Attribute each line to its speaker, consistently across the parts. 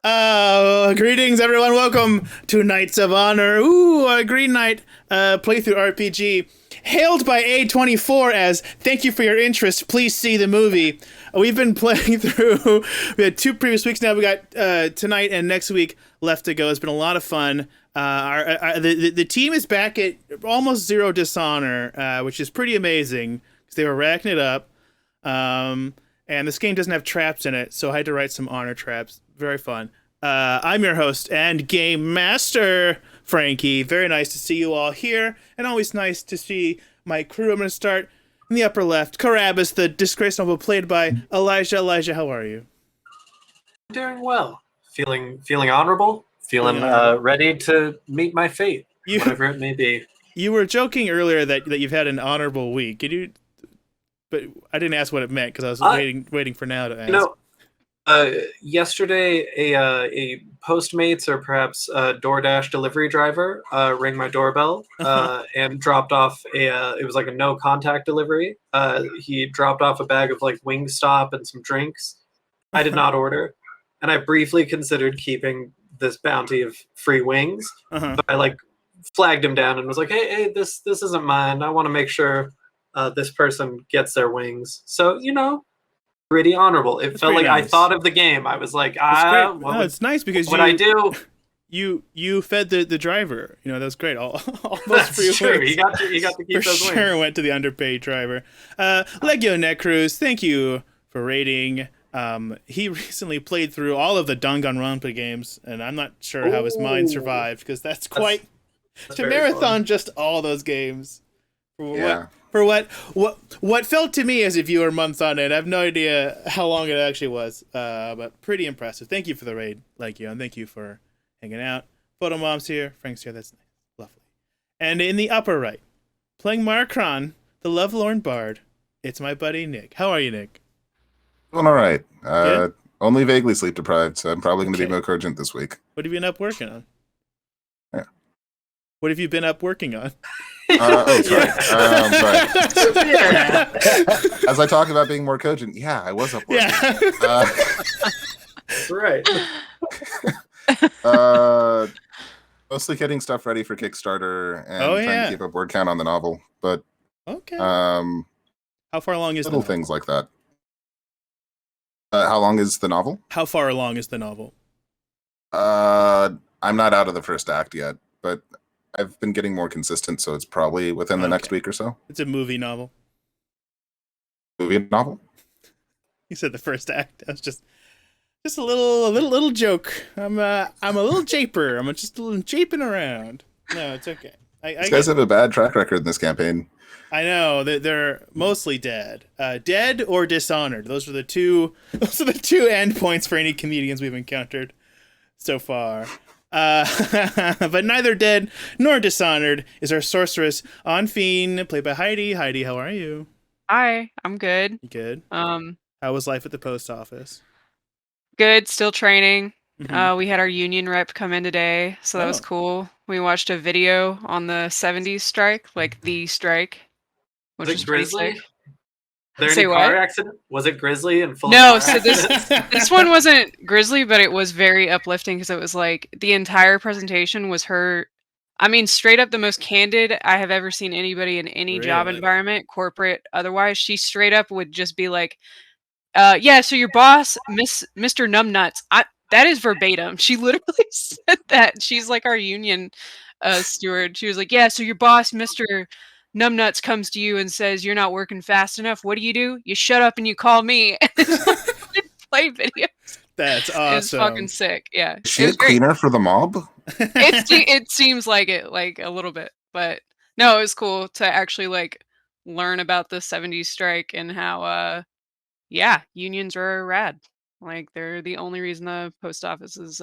Speaker 1: Greetings, everyone. Welcome to Knights of Honor. Ooh, a Green Knight playthrough RPG. Hailed by A24 as thank you for your interest. Please see the movie. We've been playing through. We had 2 previous weeks now. We got tonight and next week left to go. It's been a lot of fun. The team is back at almost 0 dishonor, which is pretty amazing because they were racking it up. And this game doesn't have traps in it, so I had to write some honor traps. Very fun. I'm your host and game master, Frankie. Very nice to see you all here, and always nice to see my crew. I'm going to start in the upper left. Carabus, the disgraced noble, played by Elijah. Elijah, how are you?
Speaker 2: Doing well. Feeling honorable. Feeling ready to meet my fate, whatever it may be.
Speaker 1: You were joking earlier that you've had an honorable week. Could you? But I didn't ask what it meant because I was waiting for now to ask.
Speaker 2: Yesterday a Postmates or perhaps a DoorDash delivery driver rang my doorbell and dropped off it was like a no contact delivery. He dropped off a bag of like Wingstop and some drinks. I did not order, and I briefly considered keeping this bounty of free wings, but I like flagged him down and was like, hey, this isn't mine. I want to make sure this person gets their wings. So, pretty honorable. It felt like nice. I thought of the game. I was like,
Speaker 1: it's nice because
Speaker 2: what I do.
Speaker 1: You fed the driver. That was great. All those free wings.
Speaker 2: You got to keep those wings.
Speaker 1: Sure went to the underpaid driver. Legio Necruz, thank you for rating. He recently played through all of the Danganronpa games, and I'm not sure how his mind survived because that's to marathon fun. Just all those games. For what felt to me as if you were months on it. I have no idea how long it actually was, but pretty impressive. Thank you for the raid, Legio, and thank you for hanging out. Photo Mom's here, Frank's here. That's nice, lovely. And in the upper right, playing Markran, the lovelorn bard, it's my buddy Nick. How are you, Nick?
Speaker 3: Doing all right. Only vaguely sleep deprived, so I'm probably going to be more urgent this week.
Speaker 1: What have you been up working on?
Speaker 3: Yeah.
Speaker 1: What have you been up working on?
Speaker 3: Sorry. As I talk about being more cogent, I was up working.
Speaker 1: Yeah.
Speaker 2: Right.
Speaker 3: Mostly getting stuff ready for Kickstarter and trying to keep up word count on the novel. But
Speaker 1: okay. How far along is
Speaker 3: little
Speaker 1: the novel?
Speaker 3: Things like that. How long is the novel?
Speaker 1: How far along is the novel?
Speaker 3: I'm not out of the first act yet, but I've been getting more consistent, so it's probably within the next week or so.
Speaker 1: It's a movie novel.
Speaker 3: Movie novel?
Speaker 1: You said the first act. That's just a little joke. I'm a little japer. I'm just a little japing around. No, it's okay.
Speaker 3: These guys have a bad track record in this campaign.
Speaker 1: I know they're mostly dead, dead or dishonored. Those are the two endpoints for any comedians we've encountered so far. But neither dead nor dishonored is our sorceress Ainfean, played by Heidi. Heidi, how are you?
Speaker 4: Hi, I'm good.
Speaker 1: You good? How was life at the post office?
Speaker 4: Good, still training.
Speaker 1: Mm-hmm.
Speaker 4: We had our union rep come in today, so that was cool. We watched a video on the 70s strike, like the strike, which was
Speaker 2: Grizzly.
Speaker 4: Sick.
Speaker 2: Was there any car accident? Was it Grizzly and full?
Speaker 4: No, so this one wasn't Grizzly, but it was very uplifting because it was like the entire presentation was her. I mean, straight up the most candid I have ever seen anybody in any job environment, corporate, otherwise. She straight up would just be like, so your boss, Mr. Numbnuts, that is verbatim. She literally said that. She's like our union steward. She was like, so your boss, Mr. Numbnuts, comes to you and says you're not working fast enough. What do? You shut up and you call me. Play videos.
Speaker 1: That's awesome.
Speaker 4: It's fucking sick. Yeah.
Speaker 3: Is she a cleaner for the mob?
Speaker 4: It seems like it, like a little bit, but no, it was cool to actually like learn about the 70s strike and how unions are rad. Like they're the only reason the post office is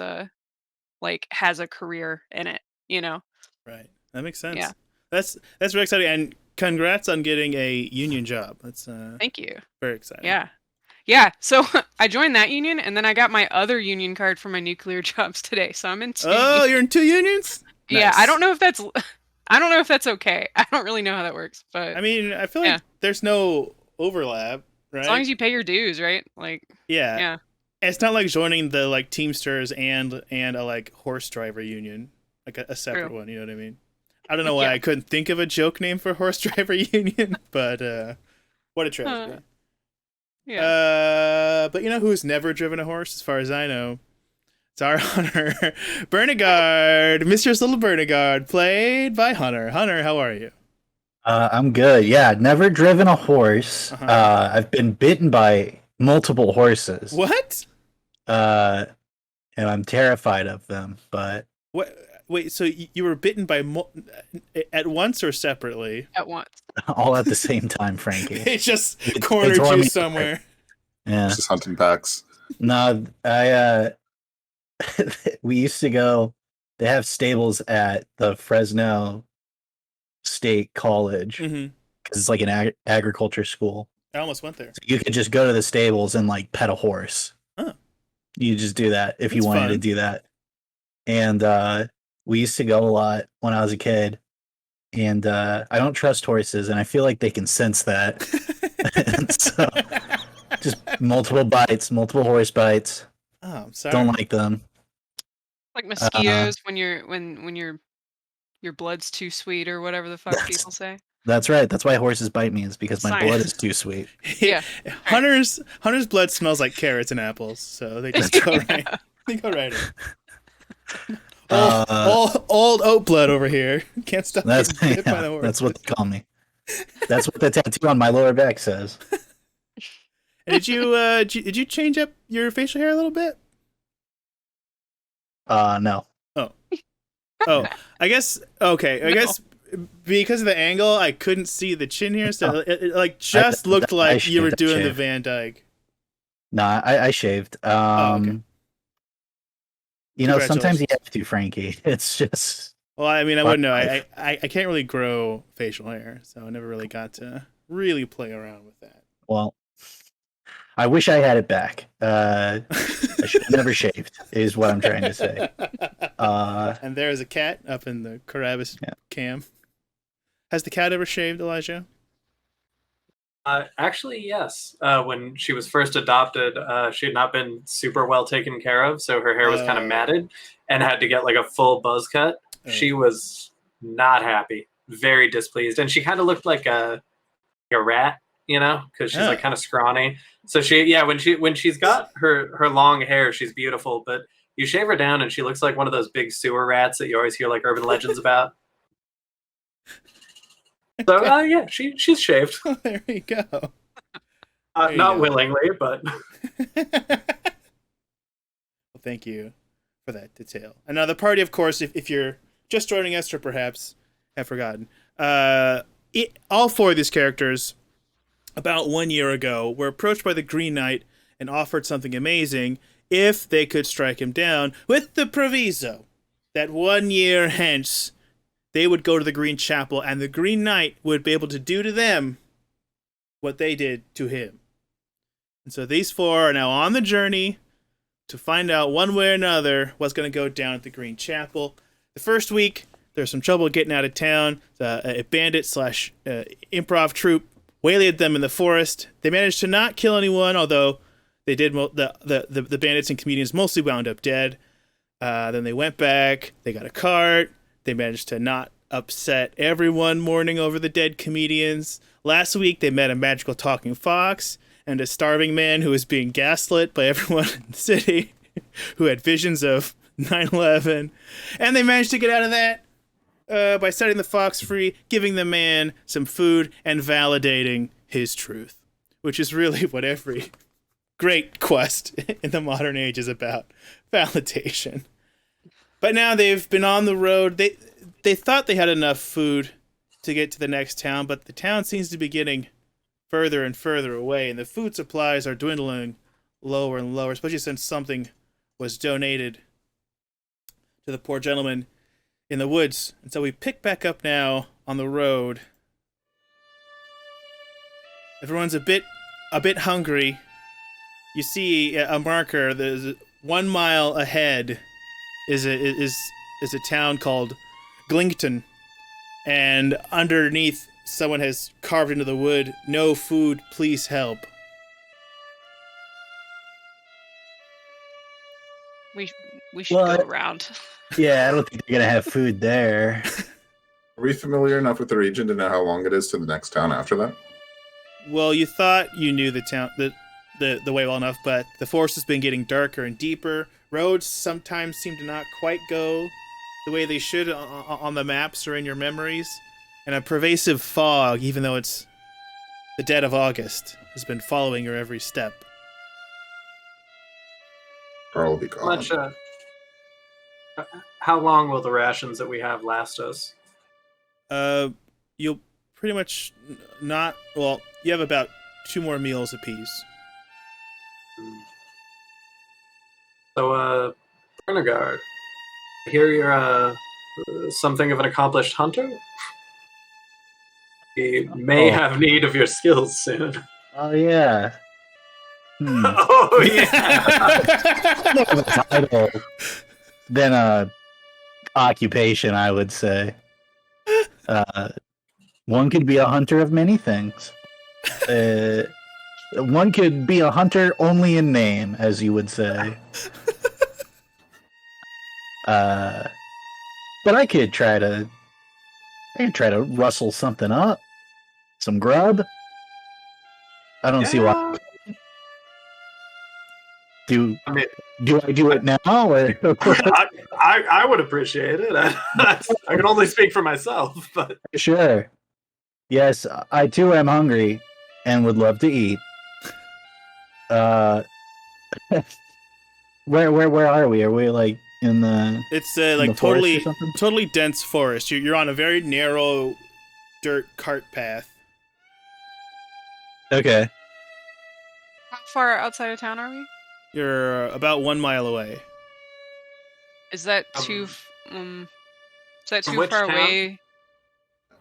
Speaker 4: like has a career in it,
Speaker 1: Right. That makes sense.
Speaker 4: Yeah.
Speaker 1: That's very exciting, and congrats on getting a union job. That's
Speaker 4: thank you.
Speaker 1: Very exciting.
Speaker 4: Yeah. So I joined that union, and then I got my other union card for my nuclear jobs today. So I'm in 2 unions.
Speaker 1: You're in 2 unions?
Speaker 4: Yeah.
Speaker 1: Nice.
Speaker 4: I don't know if that's okay. I don't really know how that works, but
Speaker 1: I mean, I feel like there's no overlap, right?
Speaker 4: As long as you pay your dues, right? Like
Speaker 1: yeah. It's not like joining the like Teamsters and a like horse driver union, like a separate
Speaker 4: True.
Speaker 1: one. You know what I mean? I don't know why I couldn't think of a joke name for horse driver union, but what a tragedy. But you know who's never driven a horse, as far as I know? It's our Hunter, Bernegard, Mistress Little Bernegard, played by Hunter. Hunter, how are you?
Speaker 5: I'm good. Yeah, never driven a horse. I've been bitten by multiple horses.
Speaker 1: What?
Speaker 5: And I'm terrified of them. But
Speaker 1: What? Wait, so you were bitten by at once or separately?
Speaker 4: At once.
Speaker 5: all at the same time, Frankie.
Speaker 1: It just
Speaker 5: They
Speaker 1: cornered
Speaker 5: tore
Speaker 1: you
Speaker 5: me
Speaker 1: somewhere.
Speaker 5: apart. Yeah.
Speaker 3: Just hunting packs.
Speaker 5: No, we used to go. They have stables at the Fresno State College because it's like an agriculture school.
Speaker 1: I almost went there.
Speaker 5: So you could just go to the stables and like pet a horse.
Speaker 1: Huh.
Speaker 5: You just do that if you
Speaker 1: That's
Speaker 5: wanted to
Speaker 1: fun.
Speaker 5: do that. And we used to go a lot when I was a kid. And I don't trust horses, and I feel like they can sense that. And so just multiple bites, multiple horse bites.
Speaker 1: Oh, I'm sorry.
Speaker 5: Don't like them.
Speaker 4: Like mosquitoes when your blood's too sweet or whatever the fuck people say.
Speaker 5: That's right. That's why horses bite me. Is because my
Speaker 4: Science.
Speaker 5: blood is too sweet.
Speaker 4: Yeah.
Speaker 1: Hunter's blood smells like carrots and apples, so they just go right. They go right in. Old oat blood over here. Can't stop
Speaker 5: That's
Speaker 1: getting hit by the horse.
Speaker 5: that's what they call me. That's what the tattoo on my lower back says.
Speaker 1: And did you change up your facial hair a little bit?
Speaker 5: No.
Speaker 1: Oh, I guess okay. I guess because of the angle, I couldn't see the chin here, so it like just looked like you were doing the Van Dyke.
Speaker 5: No, I shaved.
Speaker 1: Okay.
Speaker 5: You know, sometimes you have to, Frankie. It's just.
Speaker 1: Well, I mean, I wouldn't know. I can't really grow facial hair, so I never really got to really play around with that.
Speaker 5: Well, I wish I had it back. I should have never shaved, is what I'm trying to say.
Speaker 1: And there's a cat up in the Carabus cam. Has the cat ever shaved, Elijah?
Speaker 2: Actually, yes. When she was first adopted, she had not been super well taken care of, so her hair was kind of matted and had to get like a full buzz cut. She was not happy, very displeased, and she kind of looked like a rat, you know, because she's like kind of scrawny. So when she's got her long hair, she's beautiful, but you shave her down and she looks like one of those big sewer rats that you always hear like urban legends about. So yeah, she's shaved.
Speaker 1: Oh, there you go.
Speaker 2: Not willingly, but.
Speaker 1: Well, thank you for that detail. And now the party, of course, if you're just joining us or perhaps have forgotten, all four of these characters, about 1 year ago, were approached by the Green Knight and offered something amazing if they could strike him down, with the proviso that 1 year hence they would go to the Green Chapel and the Green Knight would be able to do to them what they did to him. And so these four are now on the journey to find out one way or another what's going to go down at the Green Chapel. The first week, there's some trouble getting out of town. A bandit / improv troupe waylaid them in the forest. They managed to not kill anyone, although they did. The bandits and comedians mostly wound up dead. Then they went back. They got a cart. They managed to not upset everyone mourning over the dead comedians. Last week, they met a magical talking fox and a starving man who was being gaslit by everyone in the city who had visions of 9/11. And they managed to get out of that by setting the fox free, giving the man some food, and validating his truth, which is really what every great quest in the modern age is about, validation. But now they've been on the road. They thought they had enough food to get to the next town, but the town seems to be getting further and further away, and the food supplies are dwindling lower and lower, especially since something was donated to the poor gentleman in the woods. And so we pick back up now on the road. Everyone's a bit hungry. You see a marker. There's 1 mile ahead is a town called Glington, and underneath someone has carved into the wood, "No food, please help."
Speaker 4: We should
Speaker 5: Well,
Speaker 4: go around.
Speaker 5: Yeah, I don't think they're gonna have food there.
Speaker 3: Are we familiar enough with the region to know how long it is to the next town after that?
Speaker 1: Well, you thought you knew the town, the way well enough, but the forest has been getting darker and deeper. Roads sometimes seem to not quite go the way they should on the maps or in your memories, and a pervasive fog, even though it's the dead of August, has been following your every step.
Speaker 3: Carl will be gone.
Speaker 2: How long will the rations that we have last us?
Speaker 1: You'll pretty much not. Well, you have about 2 more meals apiece.
Speaker 2: So, Bernegard, I hear you're something of an accomplished hunter. We may have need of your skills soon.
Speaker 5: Oh yeah.
Speaker 2: Oh yeah.
Speaker 5: More of a title than a occupation, I would say. One could be a hunter of many things. One could be a hunter only in name, as you would say. But I could try to rustle something up, some grub. I don't see why. Do I do it now? Or?
Speaker 2: I would appreciate it. I can only speak for myself, but
Speaker 5: Sure. Yes, I too am hungry and would love to eat. Where are we? Are we like in the?
Speaker 1: It's
Speaker 5: in
Speaker 1: like
Speaker 5: the forest or something?
Speaker 1: totally dense forest. You're on a very narrow dirt cart path.
Speaker 5: Okay.
Speaker 4: How far outside of town are we?
Speaker 1: You're about 1 mile away.
Speaker 4: Is that too? Is that
Speaker 2: From
Speaker 4: too
Speaker 2: which
Speaker 4: far
Speaker 2: town?
Speaker 4: away?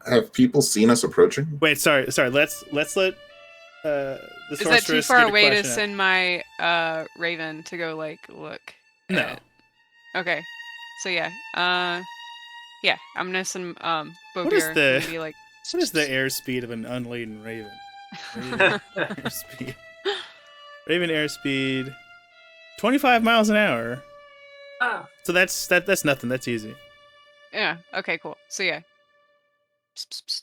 Speaker 3: Have people seen us approaching?
Speaker 1: Wait, sorry. Let's let the
Speaker 4: Is that too
Speaker 1: sorceress
Speaker 4: far
Speaker 1: get a
Speaker 4: away to
Speaker 1: question out.
Speaker 4: send my raven to go like look?
Speaker 1: No.
Speaker 4: at- Okay. So yeah. Yeah. I'm gonna send
Speaker 1: What is
Speaker 4: Bobeer
Speaker 1: the-
Speaker 4: and be like.
Speaker 1: What is the airspeed of an unladen raven? Raven airspeed. Raven airspeed 25 miles an hour.
Speaker 2: Ah,
Speaker 1: So that's nothing. That's easy.
Speaker 4: Yeah. Okay. Cool. So yeah. Psst, psst, psst.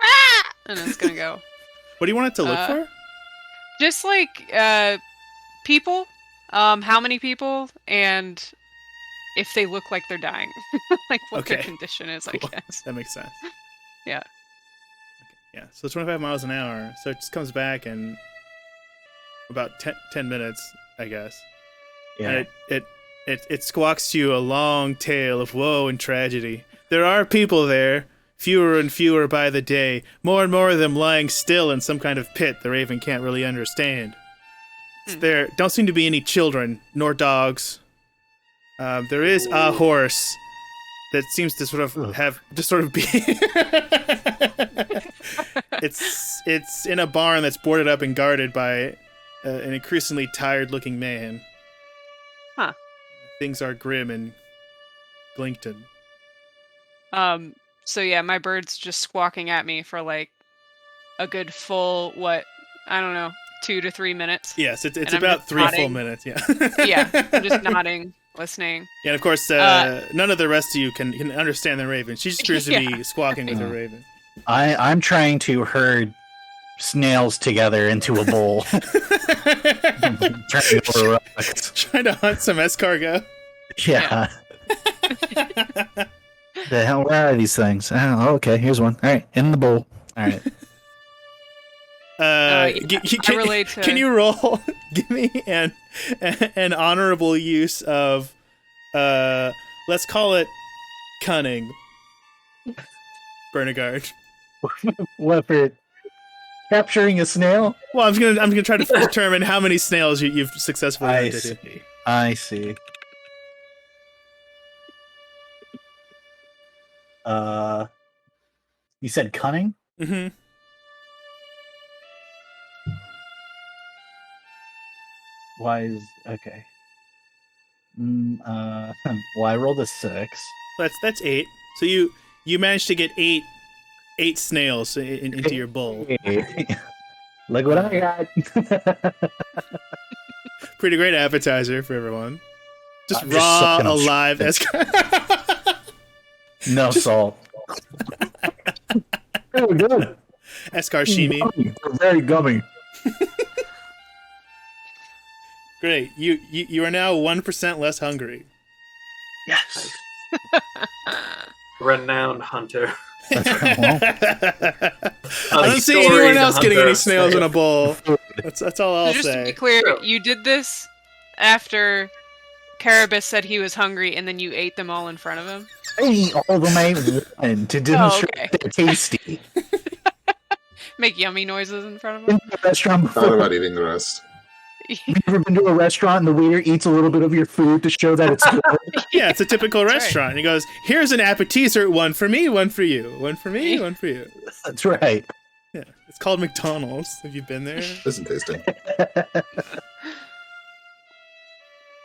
Speaker 4: Ah! And it's gonna go.
Speaker 1: What do you want it to look for?
Speaker 4: Just like people. How many people and if they look like they're dying. Like what their
Speaker 1: Okay.
Speaker 4: condition is,
Speaker 1: Cool.
Speaker 4: I guess.
Speaker 1: That makes sense.
Speaker 4: Yeah.
Speaker 1: Okay. Yeah. So 25 miles an hour. So it just comes back in about 10 minutes, I guess.
Speaker 5: Yeah.
Speaker 1: And it squawks to you a long tale of woe and tragedy. There are people there, fewer and fewer by the day, more and more of them lying still in some kind of pit the raven can't really understand. There don't seem to be any children, nor dogs. There is a horse that seems to sort of be it's in a barn that's boarded up and guarded by an increasingly tired-looking man.
Speaker 4: Huh.
Speaker 1: Things are grim in Blinkton.
Speaker 4: So yeah, my bird's just squawking at me for like a good full I don't know, 2 to 3 minutes.
Speaker 1: Yes, it's
Speaker 4: And I'm
Speaker 1: about
Speaker 4: just
Speaker 1: 3 full
Speaker 4: nodding.
Speaker 1: minutes. Yeah.
Speaker 4: Yeah, I'm just nodding, listening.
Speaker 1: Yeah, and of course, none of the rest of you can understand the raven. She just appears to be squawking with her raven.
Speaker 5: I'm trying to herd snails together into a bowl. Turning over rocks.
Speaker 1: Trying to hunt some escargot.
Speaker 5: Yeah. The hell? Where are these things? Oh, okay. Here's one. All right, in the bowl. All right.
Speaker 4: I relate to...
Speaker 1: Can you roll? Give me an honorable use of, let's call it cunning. Bernegard.
Speaker 5: What for? Capturing a snail?
Speaker 1: Well, I'm gonna try to determine how many snails you've successfully
Speaker 5: I
Speaker 1: hunted.
Speaker 5: see. I see. You said cunning?
Speaker 1: Mm-hmm.
Speaker 5: Why is okay? Well, I rolled a 6.
Speaker 1: That's 8. So you managed to get eight snails into your bowl.
Speaker 5: Look what I got.
Speaker 1: Pretty great appetizer for everyone. Just
Speaker 5: I'm
Speaker 1: raw,
Speaker 5: sucking on
Speaker 1: alive
Speaker 5: shit.
Speaker 1: escar.
Speaker 5: No salt. Very good.
Speaker 1: Escarshimi.
Speaker 5: Gummy. They're very gummy.
Speaker 1: Great. You are now 1% less hungry.
Speaker 5: Yes.
Speaker 2: Renowned hunter.
Speaker 1: I don't see anyone else getting any snails in a bowl. That's all I'll
Speaker 4: So just to be
Speaker 1: say.
Speaker 4: clear,
Speaker 2: True.
Speaker 4: you did this after Carabus said he was hungry, and then you ate them all in front of him.
Speaker 5: I eat all of them I want to demonstrate
Speaker 4: okay.
Speaker 5: they're tasty.
Speaker 4: Make yummy noises in front of
Speaker 5: Been
Speaker 4: him.
Speaker 5: to a restaurant
Speaker 3: Thought
Speaker 5: before.
Speaker 3: about eating the rest.
Speaker 5: Have you ever been to a restaurant and the waiter eats a little bit of your food to show that it's good?
Speaker 1: Yeah, it's a typical
Speaker 4: That's right.
Speaker 1: restaurant. And he goes, "Here's an appetizer, one for me, one for you, one for me, one for you."
Speaker 5: That's right.
Speaker 1: Yeah, it's called McDonald's. Have you been there?
Speaker 3: Isn't tasting.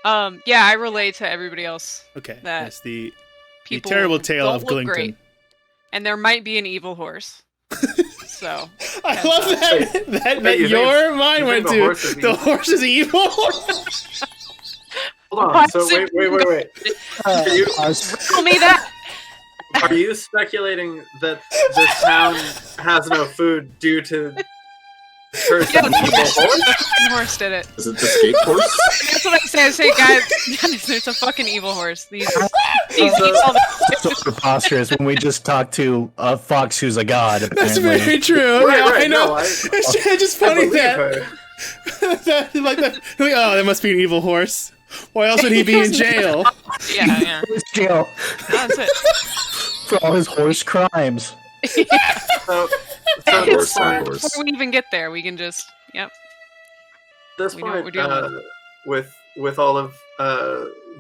Speaker 4: Yeah, I relate to everybody else.
Speaker 1: Okay,
Speaker 4: That
Speaker 1: that's the
Speaker 4: People
Speaker 1: terrible tale
Speaker 4: don't
Speaker 1: of
Speaker 4: look
Speaker 1: Glington.
Speaker 4: great, and there might be an evil horse. So
Speaker 1: I
Speaker 4: Heads
Speaker 1: love
Speaker 4: up.
Speaker 1: that
Speaker 2: you think
Speaker 1: your mind
Speaker 2: you
Speaker 1: went
Speaker 2: think
Speaker 1: to
Speaker 2: the horse is
Speaker 1: the
Speaker 2: evil?
Speaker 1: horse is evil.
Speaker 2: Hold on.
Speaker 4: Why
Speaker 2: So
Speaker 4: is it-
Speaker 2: wait.
Speaker 4: tell me that.
Speaker 2: Are you speculating that this town has no food due to the curse of
Speaker 4: Yeah,
Speaker 2: an evil horse?
Speaker 4: the fucking horse did it.
Speaker 3: Is it the skate course?
Speaker 4: That's what I say. I say, guys, there's a fucking evil horse. These eat all the-
Speaker 5: So preposterous when we just talked to a fox who's a god.
Speaker 1: That's
Speaker 5: Apparently.
Speaker 1: very true.
Speaker 2: Right,
Speaker 1: Yeah,
Speaker 2: right,
Speaker 1: I know.
Speaker 2: no, I-
Speaker 1: It's just
Speaker 2: I
Speaker 1: funny
Speaker 2: believe
Speaker 1: that,
Speaker 2: her.
Speaker 1: oh, that must be an evil horse. Why else would he be in jail?
Speaker 4: Yeah.
Speaker 5: His jail
Speaker 4: That's it.
Speaker 5: for all his horse crimes.
Speaker 2: So
Speaker 3: Side
Speaker 2: this
Speaker 3: horse, side
Speaker 2: point,
Speaker 3: horse.
Speaker 4: Before we even get there, we can just
Speaker 2: this
Speaker 4: We know what
Speaker 2: point,
Speaker 4: we're dealing
Speaker 2: with all of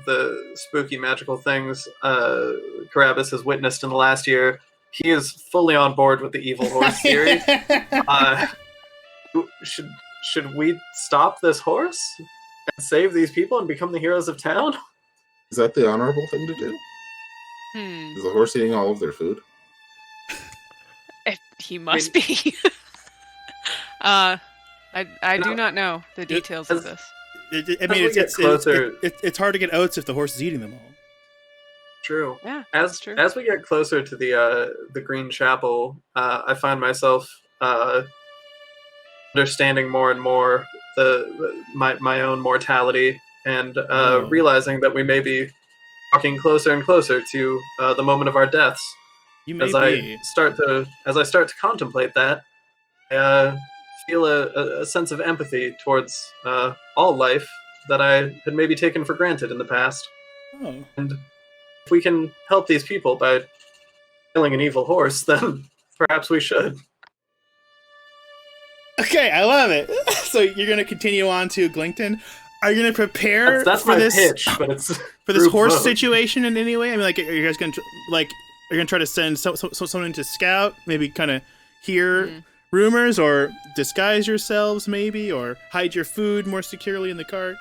Speaker 2: the spooky magical things Carabus has witnessed in the last year, he is fully on board with the evil horse theory. Should we stop this horse and save these people and become the heroes of town?
Speaker 3: Is that the honorable thing to do? Is the horse eating all of their food?
Speaker 4: He must be. I do not know the details of this.
Speaker 1: I mean,
Speaker 2: As we get closer-
Speaker 1: it's hard to get oats if the horse is eating them all.
Speaker 2: True.
Speaker 4: Yeah, that's
Speaker 2: As
Speaker 4: true.
Speaker 2: as we get closer to the Green Chapel, I find myself understanding more and more my own mortality, and realizing that we may be walking closer and closer to the moment of our deaths.
Speaker 1: You may
Speaker 2: As
Speaker 1: be.
Speaker 2: I start to contemplate that, I feel a sense of empathy towards all life that I had maybe taken for granted in the past.
Speaker 1: Oh.
Speaker 2: And if we can help these people by killing an evil horse, then perhaps we should.
Speaker 1: Okay, I love it. So you're gonna continue on to Glington. Are you gonna prepare
Speaker 2: That's
Speaker 1: for
Speaker 2: my
Speaker 1: this
Speaker 2: pitch, but it's
Speaker 1: for this
Speaker 2: group
Speaker 1: horse
Speaker 2: vote.
Speaker 1: situation in any way? I mean, like, are you guys gonna are you gonna try to send someone to scout, maybe kind of hear rumors, or disguise yourselves, maybe, or hide your food more securely in the cart?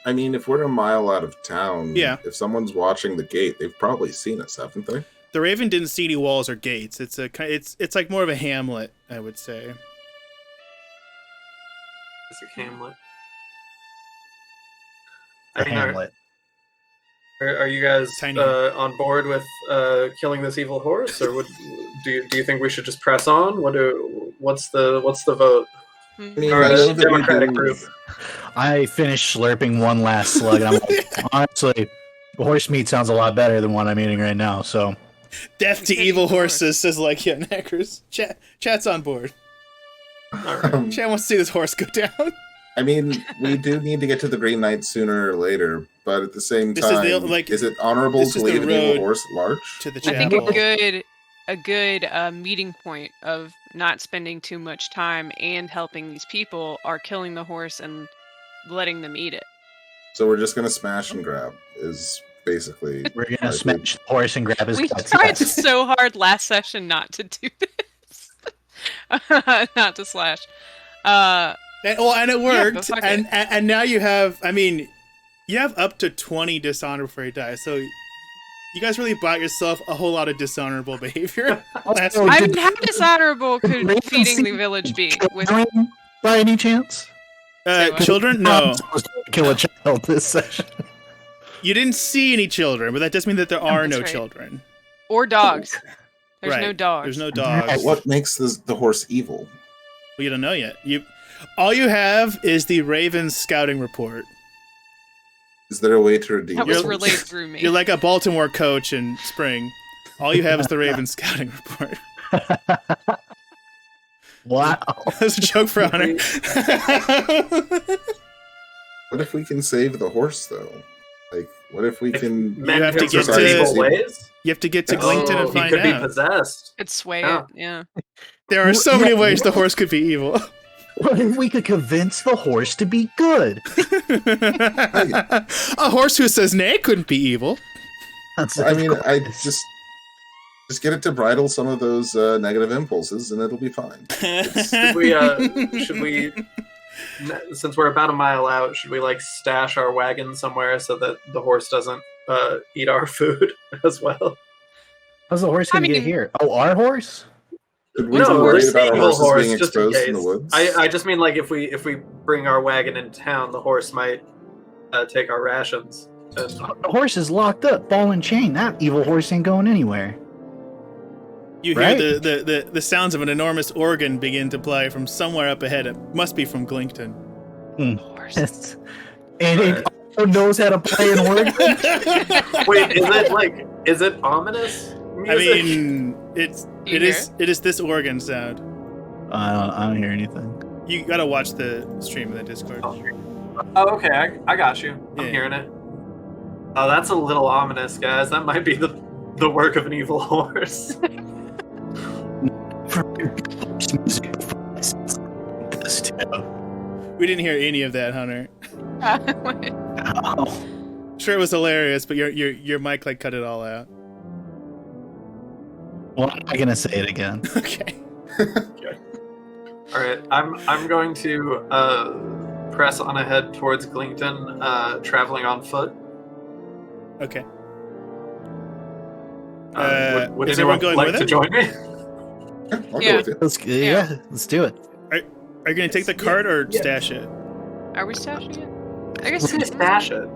Speaker 3: I mean, if we're a mile out of town,
Speaker 1: Yeah.
Speaker 3: if someone's watching the gate, they've probably seen us, haven't they?
Speaker 1: The Raven didn't see any walls or gates. It's like more of a hamlet, I would say.
Speaker 2: It's a Hamlet.
Speaker 5: The
Speaker 2: I mean,
Speaker 5: Hamlet.
Speaker 2: are you guys
Speaker 1: Tiny.
Speaker 2: on board with killing this evil horse, or do you think we should just press on? What's the vote?
Speaker 3: I mean,
Speaker 2: Or
Speaker 3: I
Speaker 2: a
Speaker 3: know that we
Speaker 2: Democratic
Speaker 3: do-
Speaker 2: group?
Speaker 5: I finished slurping one last slug, and I'm like, honestly, horse meat sounds a lot better than what I'm eating right now. So
Speaker 1: Death to
Speaker 4: said
Speaker 1: evil
Speaker 4: evil horse.
Speaker 1: horses, says like, yeah, Knackers. Chat's on board. Chat wants to see this horse go down.
Speaker 3: I mean, we do need to get to the Green Knight sooner or later, but at the same
Speaker 1: This is
Speaker 3: time,
Speaker 1: the- like,
Speaker 3: is it honorable
Speaker 1: this
Speaker 3: to
Speaker 1: is the
Speaker 3: leave an evil
Speaker 1: road
Speaker 3: horse at large?
Speaker 1: To the
Speaker 4: I think
Speaker 1: chapel.
Speaker 4: a good meeting point of not spending too much time and helping these people are killing the horse and letting them eat it.
Speaker 3: So we're just gonna smash and grab. Is basically
Speaker 5: we're
Speaker 3: I
Speaker 5: gonna
Speaker 3: think-
Speaker 5: smash the horse and grab his
Speaker 4: We
Speaker 5: guts.
Speaker 4: tried
Speaker 5: Yes.
Speaker 4: so hard last session not to do this. Not to slash.
Speaker 1: And it worked.
Speaker 4: but fuck
Speaker 1: and now you have, I mean, you have up to 20 dishonor before you die. So you guys really bought yourself a whole lot of dishonorable behavior. last
Speaker 5: Also,
Speaker 1: week.
Speaker 4: I
Speaker 5: did-
Speaker 4: mean, how dishonorable
Speaker 5: did
Speaker 4: could
Speaker 5: Raven
Speaker 4: feeding
Speaker 5: see
Speaker 4: the village be? With
Speaker 5: children by any chance?
Speaker 4: Say what?
Speaker 1: Children?
Speaker 5: I'm
Speaker 1: No.
Speaker 5: supposed to kill a child this session.
Speaker 1: You didn't see any children, but that doesn't mean that there are no
Speaker 4: right.
Speaker 1: children.
Speaker 4: Or dogs. There's
Speaker 1: Right.
Speaker 4: no dogs.
Speaker 1: There's no dogs.
Speaker 3: What makes the horse evil?
Speaker 1: Well, you don't know yet. All you have is the Ravens scouting report.
Speaker 3: Is there a way to redeem
Speaker 4: That
Speaker 3: the
Speaker 4: was
Speaker 3: horse?
Speaker 4: relayed through me.
Speaker 1: You're like a Baltimore coach in spring. All you have is the Ravens scouting report.
Speaker 5: Wow.
Speaker 1: That's a joke for Hunter.
Speaker 3: What if we can save the horse, though? Like, what if we can...
Speaker 2: Men
Speaker 1: have to
Speaker 2: can
Speaker 1: get
Speaker 2: survive
Speaker 1: to-
Speaker 2: evil ways?
Speaker 1: You have to get to Glington and
Speaker 2: he
Speaker 1: find
Speaker 2: could be
Speaker 1: out.
Speaker 2: possessed.
Speaker 4: Could sway
Speaker 2: Yeah.
Speaker 4: it, yeah.
Speaker 1: There are so many ways the horse could be evil.
Speaker 5: What if we could convince the horse to be good?
Speaker 1: A horse who says nay couldn't be evil.
Speaker 3: I mean, I just get it to bridle some of those negative impulses, and it'll be fine.
Speaker 2: Should we, since we're about a mile out, should we like stash our wagon somewhere so that the horse doesn't eat our food as well?
Speaker 5: How's the horse gonna get
Speaker 4: mean-
Speaker 5: here? Oh, our horse?
Speaker 3: Should we
Speaker 2: No,
Speaker 3: be
Speaker 2: we're
Speaker 3: worried about our
Speaker 2: evil
Speaker 3: horses
Speaker 2: horse,
Speaker 3: being
Speaker 2: just in
Speaker 3: exposed in the
Speaker 2: case.
Speaker 3: woods?
Speaker 2: I just mean like if we bring our wagon into town, the horse might take our rations. And
Speaker 5: The horse is locked up, ball and chain. That evil horse ain't going anywhere.
Speaker 1: You
Speaker 5: Right?
Speaker 1: hear the sounds of an enormous organ begin to play from somewhere up ahead. It must be from Glington.
Speaker 4: Horse.
Speaker 5: And it also knows how to play an organ.
Speaker 2: wait, is it ominous
Speaker 1: I
Speaker 2: music?
Speaker 1: mean,
Speaker 4: You
Speaker 1: it
Speaker 4: hear
Speaker 1: is this organ sound.
Speaker 5: I don't hear anything.
Speaker 1: You gotta watch the stream in the Discord.
Speaker 2: Oh, okay, I got you. I'm
Speaker 1: Yeah.
Speaker 2: hearing it. Oh, that's a little ominous, guys. That might be the work of an evil horse.
Speaker 1: We didn't hear any of that, Hunter.
Speaker 5: Oh.
Speaker 1: Sure, it was hilarious, but your mic like cut it all out.
Speaker 5: Well, I'm not gonna say it again.
Speaker 1: Okay.
Speaker 2: All right, I'm going to press on ahead towards Glington, traveling on foot.
Speaker 1: Okay.
Speaker 2: Would
Speaker 1: is
Speaker 2: anyone
Speaker 1: everyone going
Speaker 2: like
Speaker 1: with
Speaker 2: to
Speaker 1: it?
Speaker 2: join me?
Speaker 3: I'll
Speaker 4: Yeah.
Speaker 3: go with you.
Speaker 5: Let's do it.
Speaker 1: Are you gonna take the cart or stash it?
Speaker 4: Are we stashing it? I guess
Speaker 2: Stash it.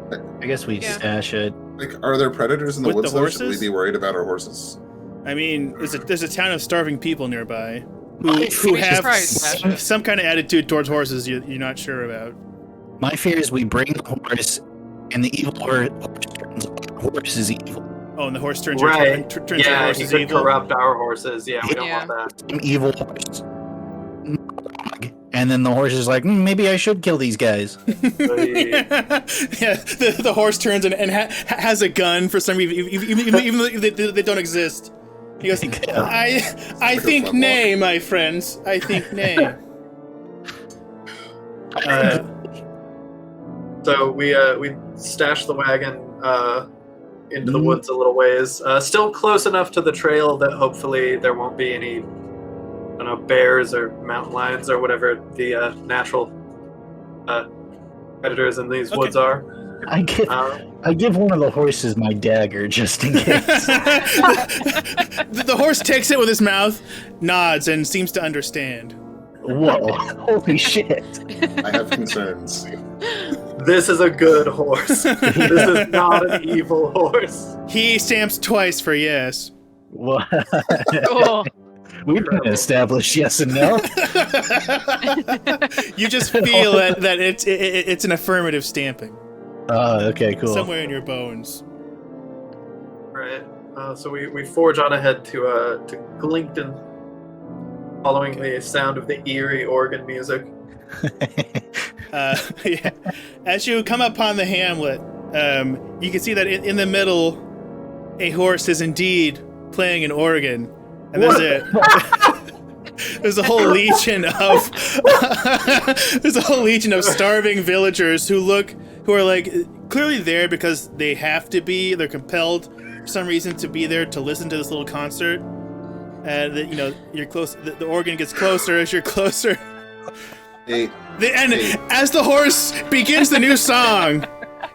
Speaker 5: I guess we
Speaker 4: Yeah.
Speaker 5: stash it.
Speaker 3: Like, are there predators in the
Speaker 1: With
Speaker 3: woods,
Speaker 1: the
Speaker 3: though? Should we
Speaker 1: horses?
Speaker 3: be worried about our horses?
Speaker 1: I mean, there's a town of starving people nearby who
Speaker 4: We should
Speaker 1: have
Speaker 4: probably stash it.
Speaker 1: some kind of attitude towards horses you're not sure about.
Speaker 5: My fear is we bring the horse, and the evil horse turns our horse is evil.
Speaker 1: Oh, and the horse turns
Speaker 2: Right.
Speaker 1: turns your
Speaker 2: Yeah,
Speaker 1: horse
Speaker 2: he
Speaker 1: is
Speaker 2: could
Speaker 1: evil.
Speaker 2: corrupt our horses. Yeah, we don't
Speaker 4: Yeah.
Speaker 2: want that.
Speaker 5: An evil horse. And then the horse is like, maybe I should kill these guys.
Speaker 1: Yeah, the horse turns and has a gun for some reason, even though they don't exist. He goes, I think nay, my friends. I think nay.
Speaker 2: So we stashed the wagon into the
Speaker 5: Mhm.
Speaker 2: woods a little ways. Still close enough to the trail that hopefully there won't be any, I don't know, bears or mountain lions or whatever the natural predators in these woods are.
Speaker 5: I give one of the horses my dagger just in case.
Speaker 1: The horse takes it with his mouth, nods, and seems to understand.
Speaker 5: Whoa! Holy shit!
Speaker 3: I have concerns.
Speaker 2: This is a good horse. This is not an evil horse.
Speaker 1: He stamps twice for yes.
Speaker 5: What?
Speaker 4: Cool.
Speaker 5: We've been established yes and no.
Speaker 1: You just feel that it's an affirmative stamping
Speaker 5: Oh, okay, cool.
Speaker 1: somewhere in your bones.
Speaker 2: Right. So we forge on ahead to Glington, following the sound of the eerie organ music.
Speaker 1: Yeah. As you come upon the hamlet, you can see that in the middle, a horse is indeed playing an organ, and there's a whole legion of starving villagers who are like clearly there because they have to be. They're compelled for some reason to be there to listen to this little concert. And you're close. The organ gets closer as you're closer.
Speaker 3: Hey,
Speaker 1: As the horse begins the new song,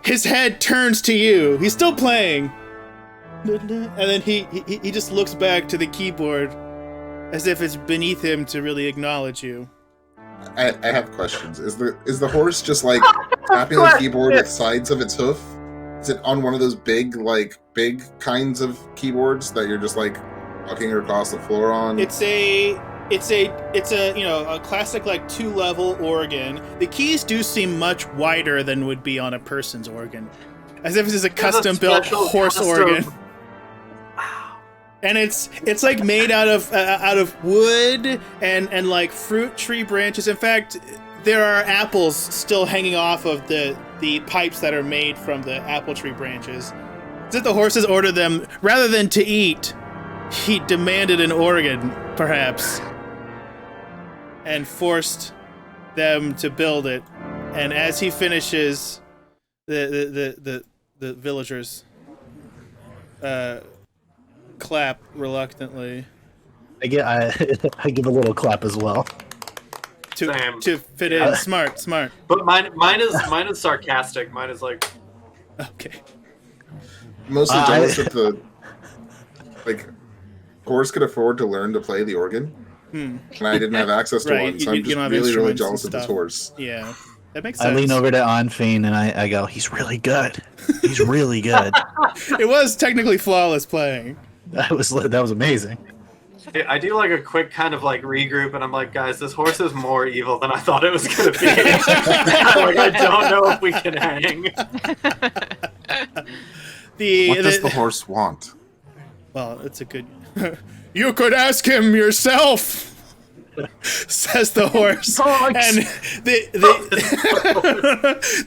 Speaker 1: his head turns to you. He's still playing, and then he just looks back to the keyboard, as if it's beneath him to really acknowledge you.
Speaker 3: I have questions. Is the horse just like tapping the keyboard with sides of its hoof? Is it on one of those big kinds of keyboards that you're just like walking across the floor on?
Speaker 1: It's a a classic like 2-level organ. The keys do seem much wider than would be on a person's organ, as if this is a custom built horse organ. And it's like made out of wood and like fruit tree branches. In fact, there are apples still hanging off of the pipes that are made from the apple tree branches. As if the horses ordered them rather than to eat. He demanded an organ, perhaps, and forced them to build it. And as he finishes, the villagers clap reluctantly.
Speaker 5: I give a little clap as well.
Speaker 1: To fit in. Smart.
Speaker 2: But mine is sarcastic. Mine is like,
Speaker 1: okay.
Speaker 3: Mostly jealous that the horse could afford to learn to play the organ, and I didn't have access to one, so I'm just really jealous of this horse.
Speaker 1: Yeah, that makes sense.
Speaker 5: I lean over to Ainfean and I go, he's really good. He's really good.
Speaker 1: It was technically flawless playing.
Speaker 5: That was amazing.
Speaker 2: I do like a quick kind of like regroup, and I'm like, guys, this horse is more evil than I thought it was gonna be. Like, I don't know if we can hang.
Speaker 3: What does the horse want?
Speaker 1: Well, it's a good. You could ask him yourself, says the horse. And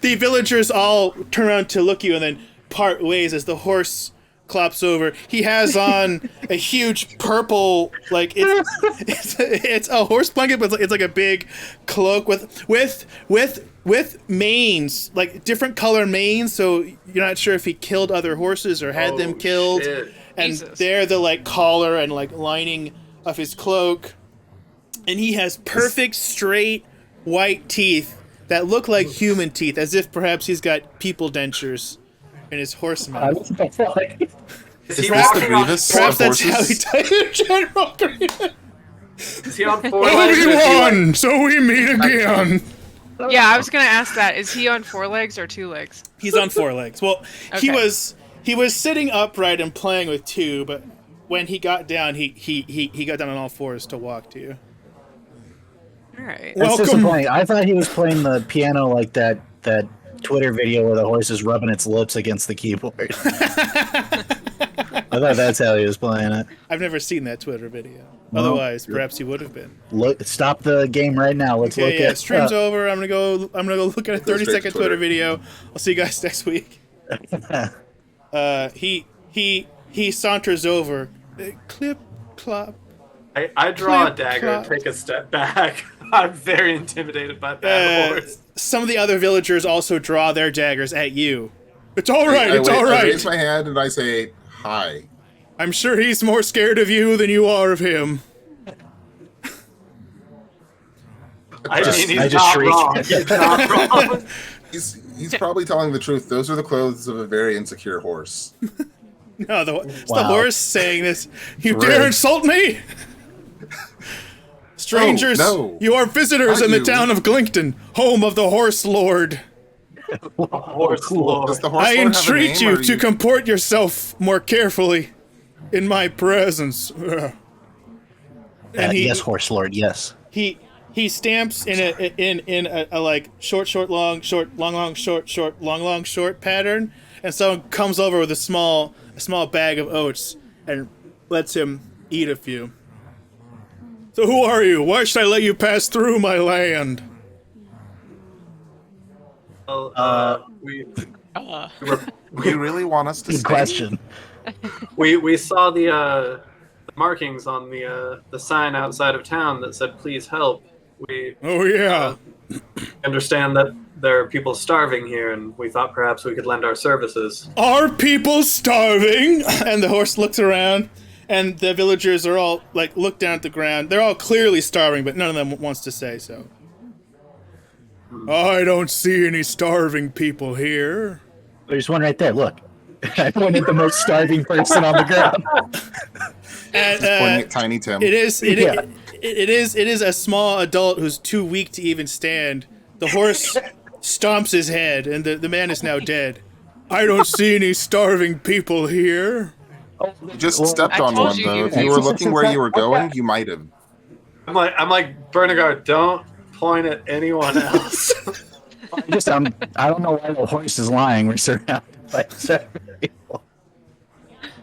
Speaker 1: the villagers all turn around to look at you and then part ways as the horse clops over. He has on a huge purple, like it's a horse blanket, but it's like a big cloak with manes, like different color manes. So you're not sure if he killed other horses or had them killed.
Speaker 2: Shit.
Speaker 1: And
Speaker 4: Jesus.
Speaker 1: they're the like collar and like lining of his cloak. And he has perfect straight white teeth that look like human teeth, as if perhaps he's got people dentures in his horse mouth.
Speaker 2: Is he
Speaker 3: this the
Speaker 2: walking on?
Speaker 3: Grievous
Speaker 1: Perhaps
Speaker 3: of
Speaker 1: that's how he
Speaker 3: horses?
Speaker 1: died, General Grievous.
Speaker 2: Is he on 4 legs? Or is he like,
Speaker 1: So we meet again.
Speaker 4: Yeah, I was gonna ask that. Is he on 4 legs or 2 legs?
Speaker 1: He's on 4 legs. Well, he
Speaker 4: Okay.
Speaker 1: was sitting upright and playing with 2, but when he got down, he got down on all 4s to walk to you.
Speaker 4: All right.
Speaker 5: That's
Speaker 1: Welcome.
Speaker 5: disappointing. I thought he was playing the piano like that Twitter video where the horse is rubbing its lips against the keyboard. I thought that's how he was playing it.
Speaker 1: I've never seen that Twitter video.
Speaker 5: Well,
Speaker 1: Otherwise, perhaps he would have been.
Speaker 5: Stop the game right now. Let's look at
Speaker 1: Stream's over. I'm gonna go look at a 30-second Twitter video. I'll see you guys next week. He saunters over. Clip clop.
Speaker 2: I draw a
Speaker 1: Clip,
Speaker 2: dagger
Speaker 1: clop.
Speaker 2: and take a step back. I'm very intimidated by that horse.
Speaker 1: Some of the other villagers also draw their daggers at you. It's all right. It's all
Speaker 3: I raise
Speaker 1: right.
Speaker 3: my hand and I say, hi.
Speaker 1: I'm sure he's more scared of you than you are of him.
Speaker 2: I mean, he's
Speaker 5: I just
Speaker 2: not
Speaker 5: shriek.
Speaker 2: wrong. He's not wrong.
Speaker 3: He's probably telling the truth. Those are the clothes of a very insecure horse.
Speaker 1: No, it's the
Speaker 5: Wow.
Speaker 1: horse saying this. You
Speaker 5: Rude.
Speaker 1: dare insult me? Strangers,
Speaker 3: no.
Speaker 1: you are visitors
Speaker 3: Not
Speaker 1: in the
Speaker 3: you.
Speaker 1: town of Glinkton, home of the Horse Lord.
Speaker 2: Horse lord.
Speaker 3: Does the horse
Speaker 1: I
Speaker 3: lord have a
Speaker 1: entreat
Speaker 3: name,
Speaker 1: you
Speaker 3: or
Speaker 1: to comport yourself more carefully in my presence. Ugh. And
Speaker 5: yes, horse lord. Yes.
Speaker 1: he stamps in a like short long short pattern, and someone comes over with a small bag of oats and lets him eat a few. So who are you? Why should I let you pass through my land?
Speaker 2: Well, we
Speaker 3: Do you really want us to
Speaker 5: Good
Speaker 3: stay?
Speaker 5: question.
Speaker 2: we saw the markings on the sign outside of town that said "Please help." We
Speaker 1: Oh yeah.
Speaker 2: understand that there are people starving here, and we thought perhaps we could lend our services.
Speaker 1: Are people starving? And the horse looks around, and the villagers are all like look down at the ground. They're all clearly starving, but none of them wants to say so. I don't see any starving people here.
Speaker 5: There's one right there. Look. I pointed at the most starving person on the ground.
Speaker 1: And
Speaker 3: Pointing at Tiny Tim.
Speaker 1: it is
Speaker 5: Yeah.
Speaker 1: it is a small adult who's too weak to even stand. The horse stomps his head, and the man is now dead. I don't see any starving people here.
Speaker 3: You just stepped
Speaker 4: I
Speaker 3: on
Speaker 4: told
Speaker 3: one,
Speaker 4: you
Speaker 3: though.
Speaker 4: you-
Speaker 3: If you were looking where you were going, you might have.
Speaker 2: I'm like Bernegard, don't point at anyone else.
Speaker 5: I don't know why the horse is lying. We're surrounded by seven people.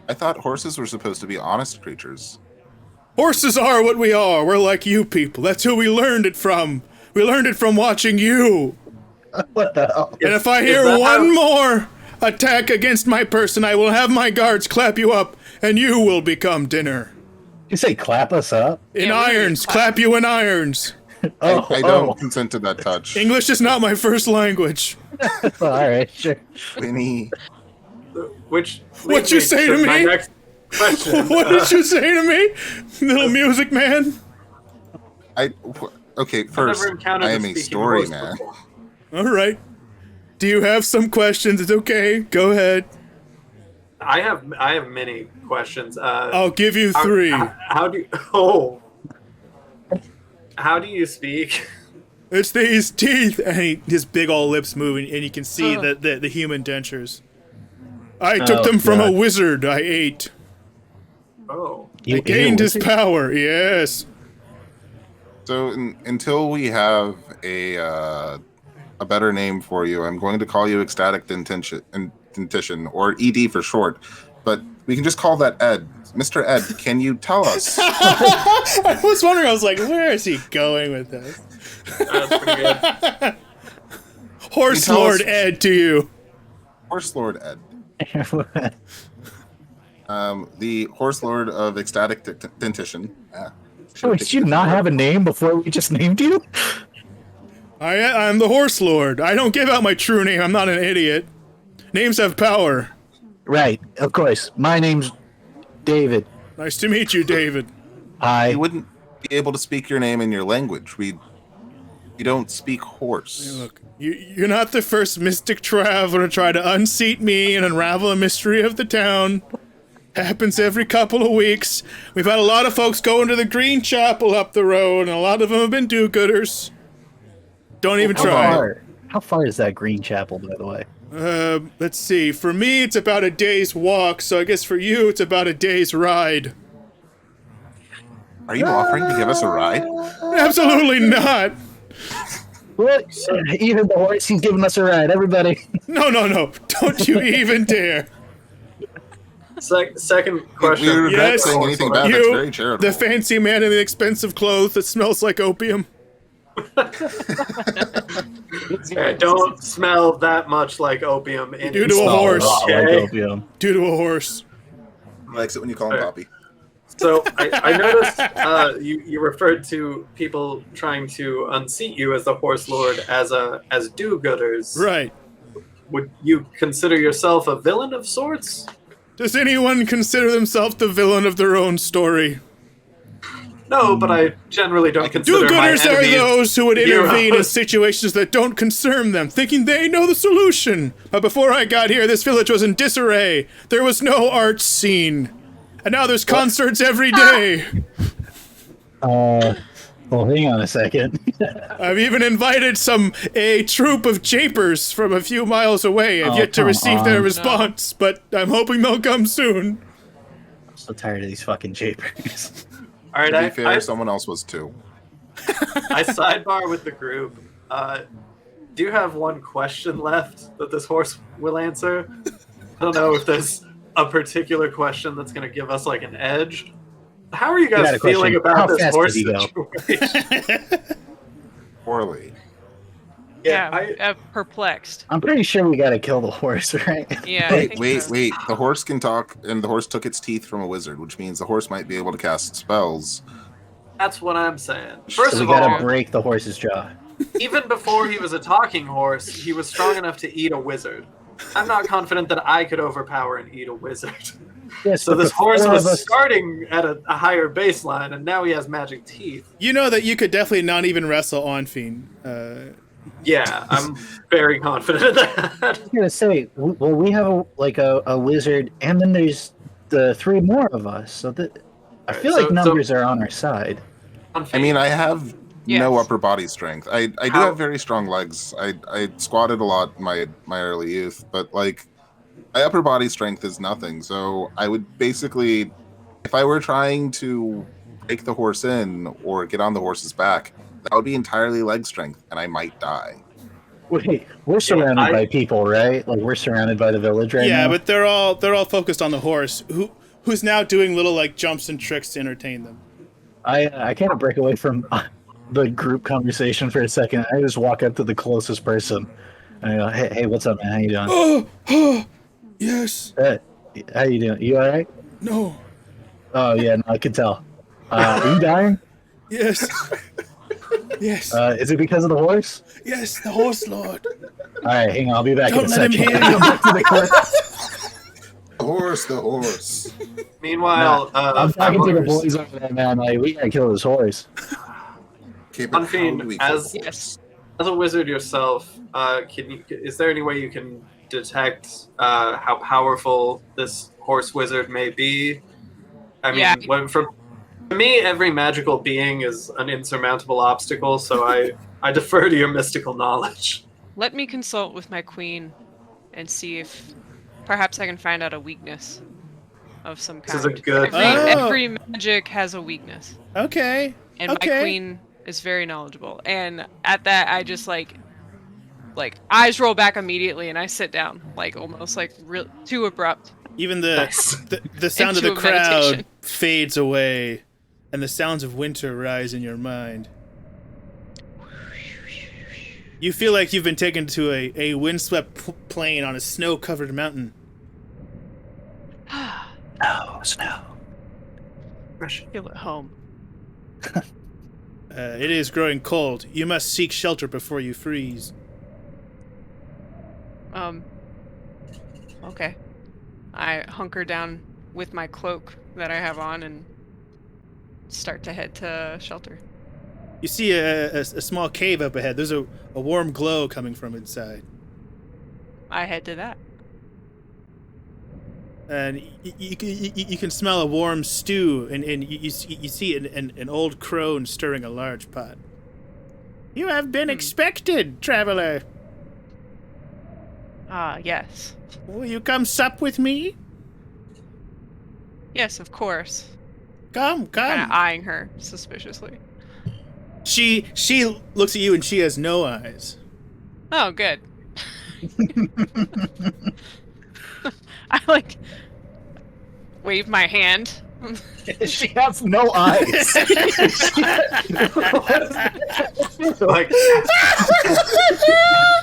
Speaker 3: I thought horses were supposed to be honest creatures.
Speaker 1: Horses are what we are. We're like you people. That's who we learned it from. We learned it from watching you.
Speaker 5: What the hell?
Speaker 1: And if I
Speaker 2: Is
Speaker 1: hear
Speaker 2: that
Speaker 1: one
Speaker 2: how-
Speaker 1: more attack against my person, I will have my guards clap you up, and you will become dinner.
Speaker 5: You say clap us up?
Speaker 1: In
Speaker 4: Yeah, we
Speaker 1: irons,
Speaker 4: clap.
Speaker 1: clap you in irons.
Speaker 3: I don't consent to that touch.
Speaker 1: English is not my first language.
Speaker 5: All right, sure.
Speaker 3: Winnie.
Speaker 2: Which
Speaker 1: What'd
Speaker 2: leads
Speaker 1: you
Speaker 2: me
Speaker 1: say to
Speaker 2: my
Speaker 1: me?
Speaker 2: next question.
Speaker 1: What did you say to me, little music man?
Speaker 3: Okay,
Speaker 2: I've
Speaker 3: first,
Speaker 2: never encountered
Speaker 3: I
Speaker 2: a
Speaker 3: am a
Speaker 2: speaking
Speaker 3: story
Speaker 2: horse
Speaker 3: man.
Speaker 2: before.
Speaker 1: All right. Do you have some questions? It's okay. Go ahead.
Speaker 2: I have many questions.
Speaker 1: I'll give you
Speaker 2: How-
Speaker 1: 3.
Speaker 2: How do how do you speak?
Speaker 1: It's these teeth, and his big old lips moving, and you can see the human dentures. I took
Speaker 5: Oh,
Speaker 1: them from a
Speaker 5: God.
Speaker 1: wizard I ate.
Speaker 2: Oh,
Speaker 1: I gained his power. Yes.
Speaker 3: So until we have a better name for you, I'm going to call you Ecstatic Dentition, or ED for short. But we can just call that Ed. Mr. Ed, can you tell us?
Speaker 1: I was wondering. I was like, where is he going with this?
Speaker 2: that's pretty good.
Speaker 1: Horse
Speaker 3: Can you tell
Speaker 1: Lord
Speaker 3: us-
Speaker 1: Ed to you.
Speaker 3: Horse Lord Ed. The Horse Lord of Ecstatic Dentition.
Speaker 5: So did you not have a name before we just named you?
Speaker 1: I'm the Horse Lord. I don't give out my true name. I'm not an idiot. Names have power.
Speaker 5: Right, of course. My name's David.
Speaker 1: Nice to meet you, David.
Speaker 5: Hi.
Speaker 3: You wouldn't be able to speak your name in your language. We don't speak horse.
Speaker 1: Look, you're not the first mystic traveler to try to unseat me and unravel a mystery of the town. Happens every couple of weeks. We've had a lot of folks going to the Green Chapel up the road, and a lot of them have been do-gooders. Don't even try.
Speaker 5: How far is that Green Chapel, by the way?
Speaker 1: Let's see. For me, it's about a day's walk, so I guess for you, it's about a day's ride.
Speaker 3: Are you offering to give us a ride?
Speaker 1: Absolutely not.
Speaker 5: What? Even the horse, he's giving us a ride. Everybody.
Speaker 1: No. Don't you even dare.
Speaker 2: Second
Speaker 3: We
Speaker 2: regret
Speaker 3: regret
Speaker 1: Yes,
Speaker 3: saying anything bad. That's very
Speaker 1: You,
Speaker 3: charitable.
Speaker 1: the fancy man in the expensive clothes that smells like opium.
Speaker 2: Don't smell that much like opium. In
Speaker 1: Due to a horse.
Speaker 2: Okay.
Speaker 1: Due to a horse.
Speaker 3: Likes it when you call him Poppy.
Speaker 2: So I noticed you referred to people trying to unseat you as the Horse Lord as do-gooders.
Speaker 1: Right.
Speaker 2: Would you consider yourself a villain of sorts?
Speaker 1: Does anyone consider themselves the villain of their own story?
Speaker 2: No, but I generally don't consider my
Speaker 1: Do-gooders are
Speaker 2: enemies
Speaker 1: those who would intervene in
Speaker 2: heroes.
Speaker 1: situations that don't concern them, thinking they know the solution. But before I got here, this village was in disarray. There was no art scene. And now there's concerts every day.
Speaker 5: Well, hang on a second.
Speaker 1: I've even invited a troop of japers from a few miles away. I've yet to
Speaker 5: come
Speaker 1: receive their
Speaker 5: on.
Speaker 1: response, but I'm hoping they'll come soon.
Speaker 5: I'm so tired of these fucking japers.
Speaker 2: All right,
Speaker 3: To be
Speaker 2: I
Speaker 3: fair, someone else was too.
Speaker 2: sidebar with the group. Do you have one question left that this horse will answer? I don't know if there's a particular question that's going to give us like an edge. How are you
Speaker 5: got
Speaker 2: guys
Speaker 5: a question.
Speaker 2: feeling about
Speaker 5: How
Speaker 2: this
Speaker 5: fast
Speaker 2: horse
Speaker 5: did he go?
Speaker 2: situation?
Speaker 3: Poorly.
Speaker 4: Perplexed.
Speaker 5: I'm pretty sure we gotta kill the horse, right?
Speaker 4: Yeah. I think
Speaker 3: Wait.
Speaker 4: so.
Speaker 3: The horse can talk, and the horse took its teeth from a wizard, which means the horse might be able to cast spells.
Speaker 2: That's what I'm saying. First
Speaker 5: So we
Speaker 2: of
Speaker 5: gotta
Speaker 2: all,
Speaker 5: break the horse's jaw.
Speaker 2: even before he was a talking horse, he was strong enough to eat a wizard. I'm not confident that I could overpower and eat a wizard.
Speaker 5: Yes,
Speaker 2: So this horse was starting at a higher baseline, and now he has magic teeth.
Speaker 1: You know that you could definitely not even wrestle Ainfean.
Speaker 2: Yeah, I'm very confident in that.
Speaker 5: I was gonna say, well, we have a wizard, and then there's the 3 more of us. So that I feel like numbers are on our side.
Speaker 3: I mean, I have no
Speaker 4: Yes.
Speaker 3: upper body strength. I do
Speaker 2: How-
Speaker 3: have very strong legs. I squatted a lot in my early youth, but like My upper body strength is nothing, so I would basically, if I were trying to break the horse in or get on the horse's back, that would be entirely leg strength, and I might die.
Speaker 5: Wait, we're surrounded
Speaker 2: I-
Speaker 5: by people, right? Like we're surrounded by the village right
Speaker 1: Yeah,
Speaker 5: now.
Speaker 1: but they're all focused on the horse, who's now doing little like jumps and tricks to entertain them.
Speaker 5: I can't break away from the group conversation for a second. I just walk up to the closest person and I go, "Hey, what's up, man? How you doing?
Speaker 1: Oh, yes,
Speaker 5: How you doing? You all right?
Speaker 1: no,
Speaker 5: Oh yeah, no, I can tell. Are you dying?
Speaker 1: yes, yes,
Speaker 5: Is it because of the horse?
Speaker 1: yes, the horse lord.
Speaker 5: All right, hang on. I'll be back
Speaker 1: Don't
Speaker 5: in a
Speaker 1: let him
Speaker 5: second.
Speaker 1: hear
Speaker 5: Go back to the cliff.
Speaker 3: The horse.
Speaker 2: Meanwhile,
Speaker 5: I'm talking to the
Speaker 1: horse.
Speaker 5: boys over there, man. Like, we gotta kill this horse.
Speaker 3: Okay, but how do
Speaker 2: Ainfean,
Speaker 3: we kill
Speaker 2: as
Speaker 3: the horse?
Speaker 2: as a wizard yourself, is there any way you can detect how powerful this horse wizard may be? I mean,
Speaker 4: Yeah.
Speaker 2: for me, every magical being is an insurmountable obstacle, so I defer to your mystical knowledge.
Speaker 4: Let me consult with my queen and see if perhaps I can find out a weakness of some kind.
Speaker 2: This is a good
Speaker 4: Every magic has a weakness,
Speaker 1: Okay,
Speaker 4: and
Speaker 1: okay.
Speaker 4: my queen is very knowledgeable. And at that, I just like eyes roll back immediately, and I sit down, like almost like too abrupt.
Speaker 1: Even
Speaker 2: Nice.
Speaker 1: the sound of
Speaker 4: Into
Speaker 1: the
Speaker 4: a
Speaker 1: crowd
Speaker 4: meditation.
Speaker 1: fades away, and the sounds of winter rise in your mind. You feel like you've been taken to a windswept plain on a snow-covered mountain.
Speaker 5: No, snow.
Speaker 4: Feel at home.
Speaker 1: It is growing cold. You must seek shelter before you freeze.
Speaker 4: Okay. I hunker down with my cloak that I have on and start to head to shelter.
Speaker 1: You see a small cave up ahead. There's a warm glow coming from inside.
Speaker 4: I head to that.
Speaker 1: And you can smell a warm stew, and you see an old crone stirring a large pot. You have been expected, traveler.
Speaker 4: Yes.
Speaker 1: Will you come sup with me?
Speaker 4: Yes, of course.
Speaker 1: Come.
Speaker 4: Kind of eyeing her suspiciously.
Speaker 1: She looks at you and she has no eyes.
Speaker 4: Oh, good. I like wave my hand.
Speaker 5: She has no eyes.
Speaker 2: Like,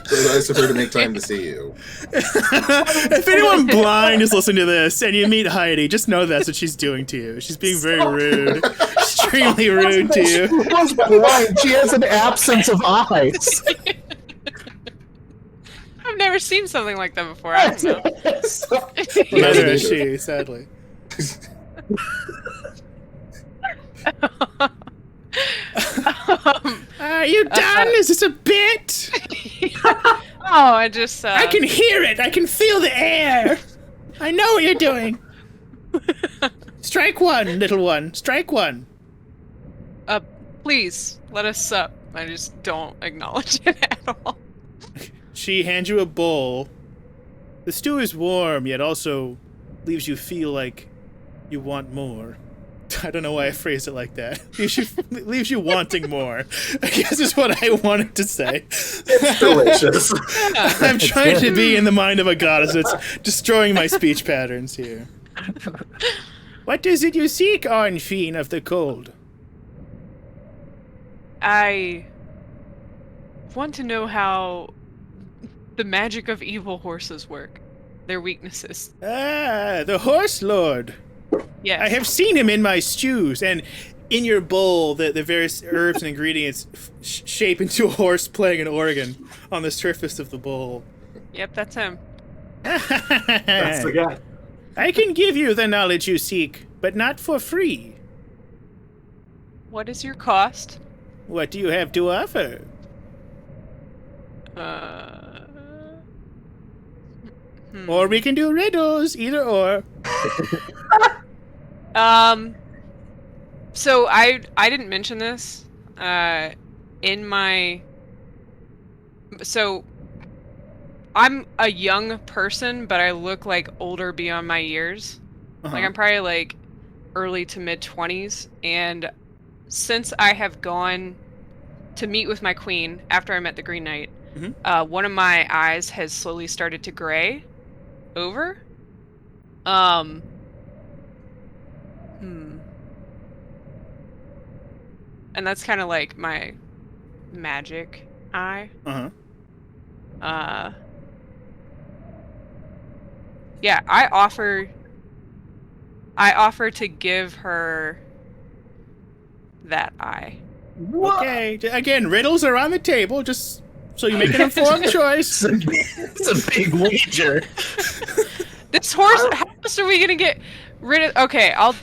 Speaker 3: So nice of her to make time to see you.
Speaker 1: If anyone blind is listening to this and you meet Heidi, just know that's what she's doing to you. She's being very rude. Extremely rude to you.
Speaker 5: She was blind. She has an absence of eyes.
Speaker 4: I've never seen something like that before. I don't know.
Speaker 1: Neither is she, sadly. Are you done? Is this a bit?
Speaker 4: I just
Speaker 1: I can hear it. I can feel the air. I know what you're doing. Strike one, little one. Strike one.
Speaker 4: please let us sup. I just don't acknowledge it at all.
Speaker 1: She hands you a bowl. The stew is warm, yet also leaves you feel like you want more. I don't know why I phrased it like that. Leaves you wanting more, I guess is what I wanted to say.
Speaker 2: delicious.
Speaker 1: I'm trying to be in the mind of a goddess. It's destroying my speech patterns here. What is it you seek, Ainfean of the cold?
Speaker 4: I want to know how the magic of evil horses work. Their weaknesses.
Speaker 1: Ah, the horse lord.
Speaker 4: Yes.
Speaker 1: I have seen him in my stews, and in your bowl, the various herbs and ingredients shape into a horse playing an organ on the surface of the bowl.
Speaker 4: Yep, that's him.
Speaker 2: That's the guy.
Speaker 1: I can give you the knowledge you seek, but not for free.
Speaker 4: What is your cost?
Speaker 1: What do you have to offer? Or we can do riddles, either or.
Speaker 4: So I didn't mention this in my. So I'm a young person, but I look like older beyond my years. Like I'm probably like early to mid 20s, and since I have gone to meet with my queen after I met the Green Knight, one of my eyes has slowly started to gray over. And that's kind of like my magic eye. Yeah, I offer to give her that eye.
Speaker 1: Okay, again, riddles are on the table, just so you make an informed choice.
Speaker 5: It's a big wager.
Speaker 4: This horse, how else are we gonna get rid of? Okay, I'll do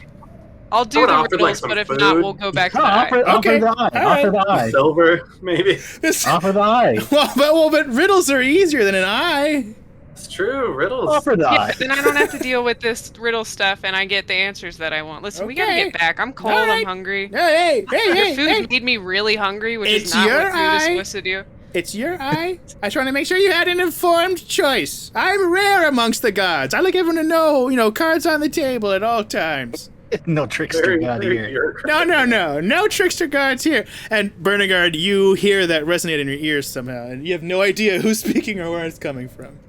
Speaker 4: the
Speaker 2: offer,
Speaker 4: riddles,
Speaker 2: some
Speaker 4: but if
Speaker 2: food.
Speaker 4: not, we'll go back to the eye.
Speaker 5: Offer the eye. Offer the eye.
Speaker 2: Silver, maybe.
Speaker 5: Offer the eye.
Speaker 1: But riddles are easier than an eye.
Speaker 2: It's true, riddles.
Speaker 5: Offer the eye.
Speaker 4: Then I don't have to deal with this riddle stuff, and I get the answers that I want. Listen, we gotta
Speaker 1: Okay.
Speaker 4: get back. I'm cold.
Speaker 1: All right.
Speaker 4: I'm hungry.
Speaker 1: Hey,
Speaker 4: Your food made me really hungry, which
Speaker 1: It's
Speaker 4: is not
Speaker 1: your
Speaker 4: what food is
Speaker 1: eye.
Speaker 4: supposed to do.
Speaker 1: It's your eye. I just want to make sure you had an informed choice. I'm rare amongst the gods. I like everyone to know, cards on the table at all times.
Speaker 5: No trickster god here.
Speaker 1: No trickster gods here. And Bernegard, you hear that resonate in your ears somehow, and you have no idea who's speaking or where it's coming from.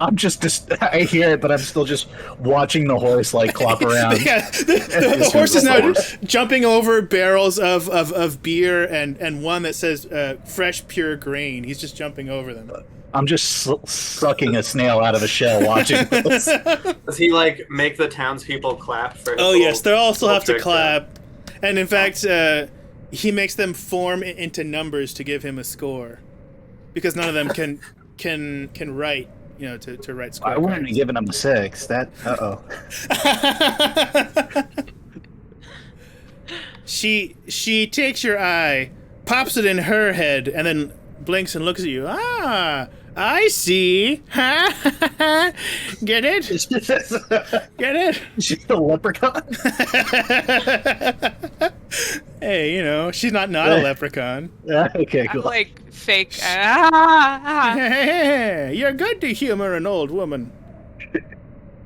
Speaker 5: I'm just I hear it, but I'm still just watching the horse like clop around.
Speaker 1: Yeah, the horse is now jumping over barrels of beer and one that says fresh pure grain. He's just jumping over them.
Speaker 5: I'm just sucking a snail out of a shell watching this.
Speaker 2: Does he make the townspeople clap for his
Speaker 1: Oh yes, they also have to
Speaker 2: trick
Speaker 1: clap, and in fact, he makes them form into numbers to give him a score, because none of them can write. To write score.
Speaker 5: I wouldn't have given him a 6. That
Speaker 1: She takes your eye, pops it in her head, and then blinks and looks at you. Ah, I see. Get it? Get it?
Speaker 5: She's a leprechaun.
Speaker 1: Hey, she's not a leprechaun.
Speaker 5: Okay,
Speaker 4: I'm
Speaker 5: cool.
Speaker 4: like fake.
Speaker 1: Hey, you're good to humor an old woman.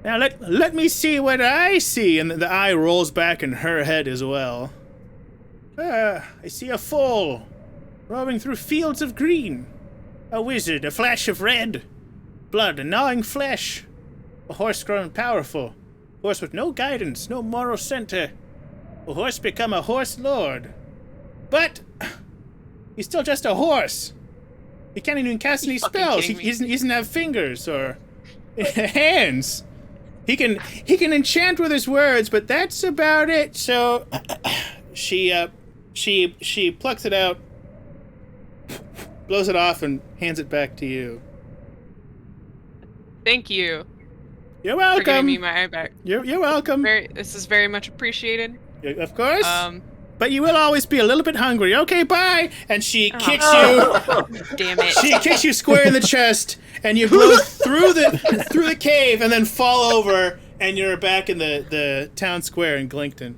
Speaker 1: Now let me see what I see. And the eye rolls back in her head as well. I see a foal roaming through fields of green. A wizard, a flash of red. Blood, a gnawing flesh. A horse grown powerful. A horse with no guidance, no moral center. A horse become a horse lord. But he's still just a horse. He can't even cast any spells. He doesn't have fingers or hands. He can enchant with his words, but that's about it. So she plucks it out, blows it off, and hands it back to you.
Speaker 4: Thank you.
Speaker 1: You're welcome.
Speaker 4: For giving me my eye back.
Speaker 1: You're welcome.
Speaker 4: This is very much appreciated.
Speaker 1: Of course. But you will always be a little bit hungry. Okay, bye. And she kicks you.
Speaker 4: Damn it.
Speaker 1: She kicks you square in the chest, and you blow through the cave, and then fall over, and you're back in the town square in Glinkton.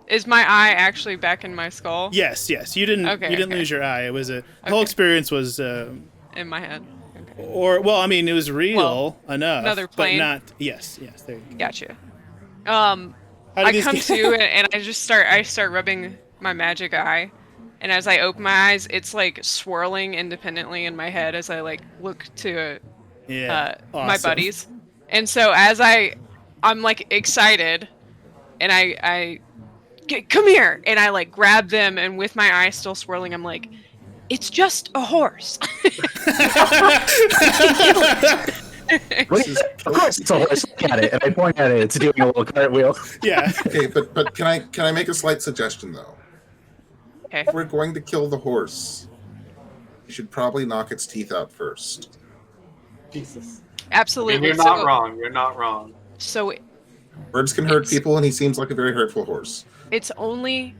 Speaker 4: Is my eye actually back in my skull?
Speaker 1: Yes. You didn't lose your eye. It was the whole experience was
Speaker 4: in my head. Okay.
Speaker 1: It was real enough.
Speaker 4: Another plane.
Speaker 1: But not. Yes. There you go.
Speaker 4: Gotcha. I come to and I start rubbing my magic eye, and as I open my eyes, it's like swirling independently in my head as I look to my
Speaker 1: awesome.
Speaker 4: buddies, and so as I'm excited, and I come here, and I grab them, and with my eye still swirling, I'm like, it's just a horse.
Speaker 5: Of course, it's a horse. Look at it, and I point at it. It's doing a little cartwheel.
Speaker 1: Yeah.
Speaker 3: Okay, but can I make a slight suggestion though?
Speaker 4: Okay.
Speaker 3: If we're going to kill the horse, you should probably knock its teeth out first.
Speaker 2: Jesus.
Speaker 4: Absolutely.
Speaker 2: And you're not wrong. You're not wrong.
Speaker 4: So
Speaker 3: Words can hurt people, and he seems like a very hurtful horse.
Speaker 4: its only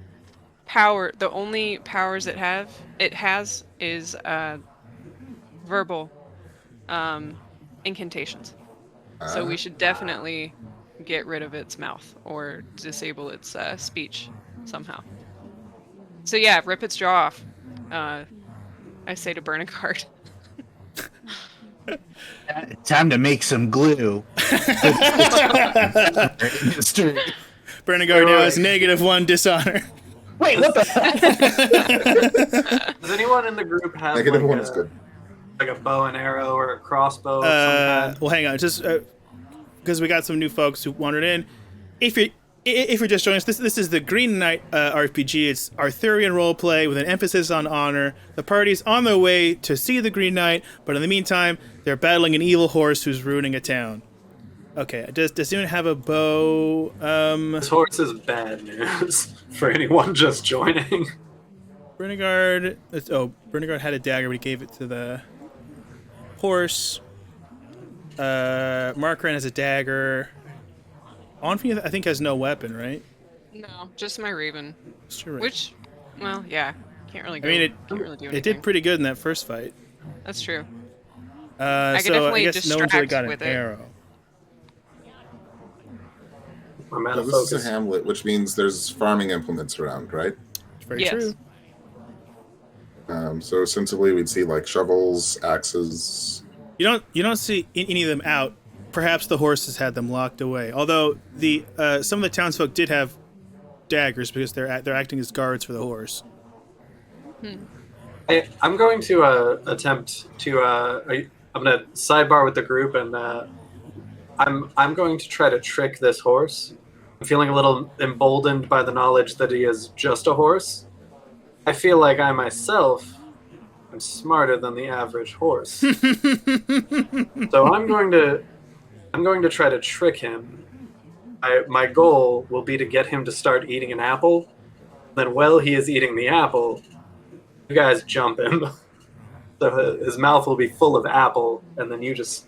Speaker 4: power, the only powers it has is verbal incantations. So we should definitely get rid of its mouth or disable its speech somehow. So yeah, rip its jaw off. I say to Bernegard.
Speaker 5: Time to make some glue. History.
Speaker 1: Bernegard now has -1 dishonor.
Speaker 5: Wait, what the heck?
Speaker 2: Does anyone in the group have
Speaker 3: -1 is good.
Speaker 2: like a bow and arrow or a crossbow of some kind?
Speaker 1: Well, hang on, just because we got some new folks who wandered in. If you're just joining us, this is the Green Knight RPG. It's Arthurian roleplay with an emphasis on honor. The party's on their way to see the Green Knight, but in the meantime, they're battling an evil horse who's ruining a town. Okay, does anyone have a bow?
Speaker 2: This horse is bad news for anyone just joining.
Speaker 1: Bernegard. Bernegard had a dagger, but he gave it to the horse. Markran has a dagger. Ainfean, I think, has no weapon, right?
Speaker 4: No, just my raven.
Speaker 1: Sure.
Speaker 4: Which, well, yeah, can't really go.
Speaker 1: I mean,
Speaker 4: can't really do anything.
Speaker 1: it did pretty good in that first fight.
Speaker 4: That's true.
Speaker 1: So
Speaker 4: can definitely
Speaker 1: I guess no one's really got an
Speaker 4: distract with it.
Speaker 1: arrow.
Speaker 2: I'm out
Speaker 3: Now,
Speaker 2: of
Speaker 3: this is
Speaker 2: focus.
Speaker 3: a hamlet, which means there's farming implements around, right?
Speaker 1: It's very
Speaker 4: Yes.
Speaker 1: true.
Speaker 3: So sensibly, we'd see like shovels, axes.
Speaker 1: You don't see any of them out. Perhaps the horses had them locked away. Although some of the townsfolk did have daggers because they're acting as guards for the horse.
Speaker 2: I'm going to attempt to. I'm going to sidebar with the group, and I'm going to try to trick this horse. I'm feeling a little emboldened by the knowledge that he is just a horse. I feel like I myself am smarter than the average horse. So I'm going to try to trick him. My goal will be to get him to start eating an apple. Then while he is eating the apple, you guys jump him. So his mouth will be full of apple, and then you just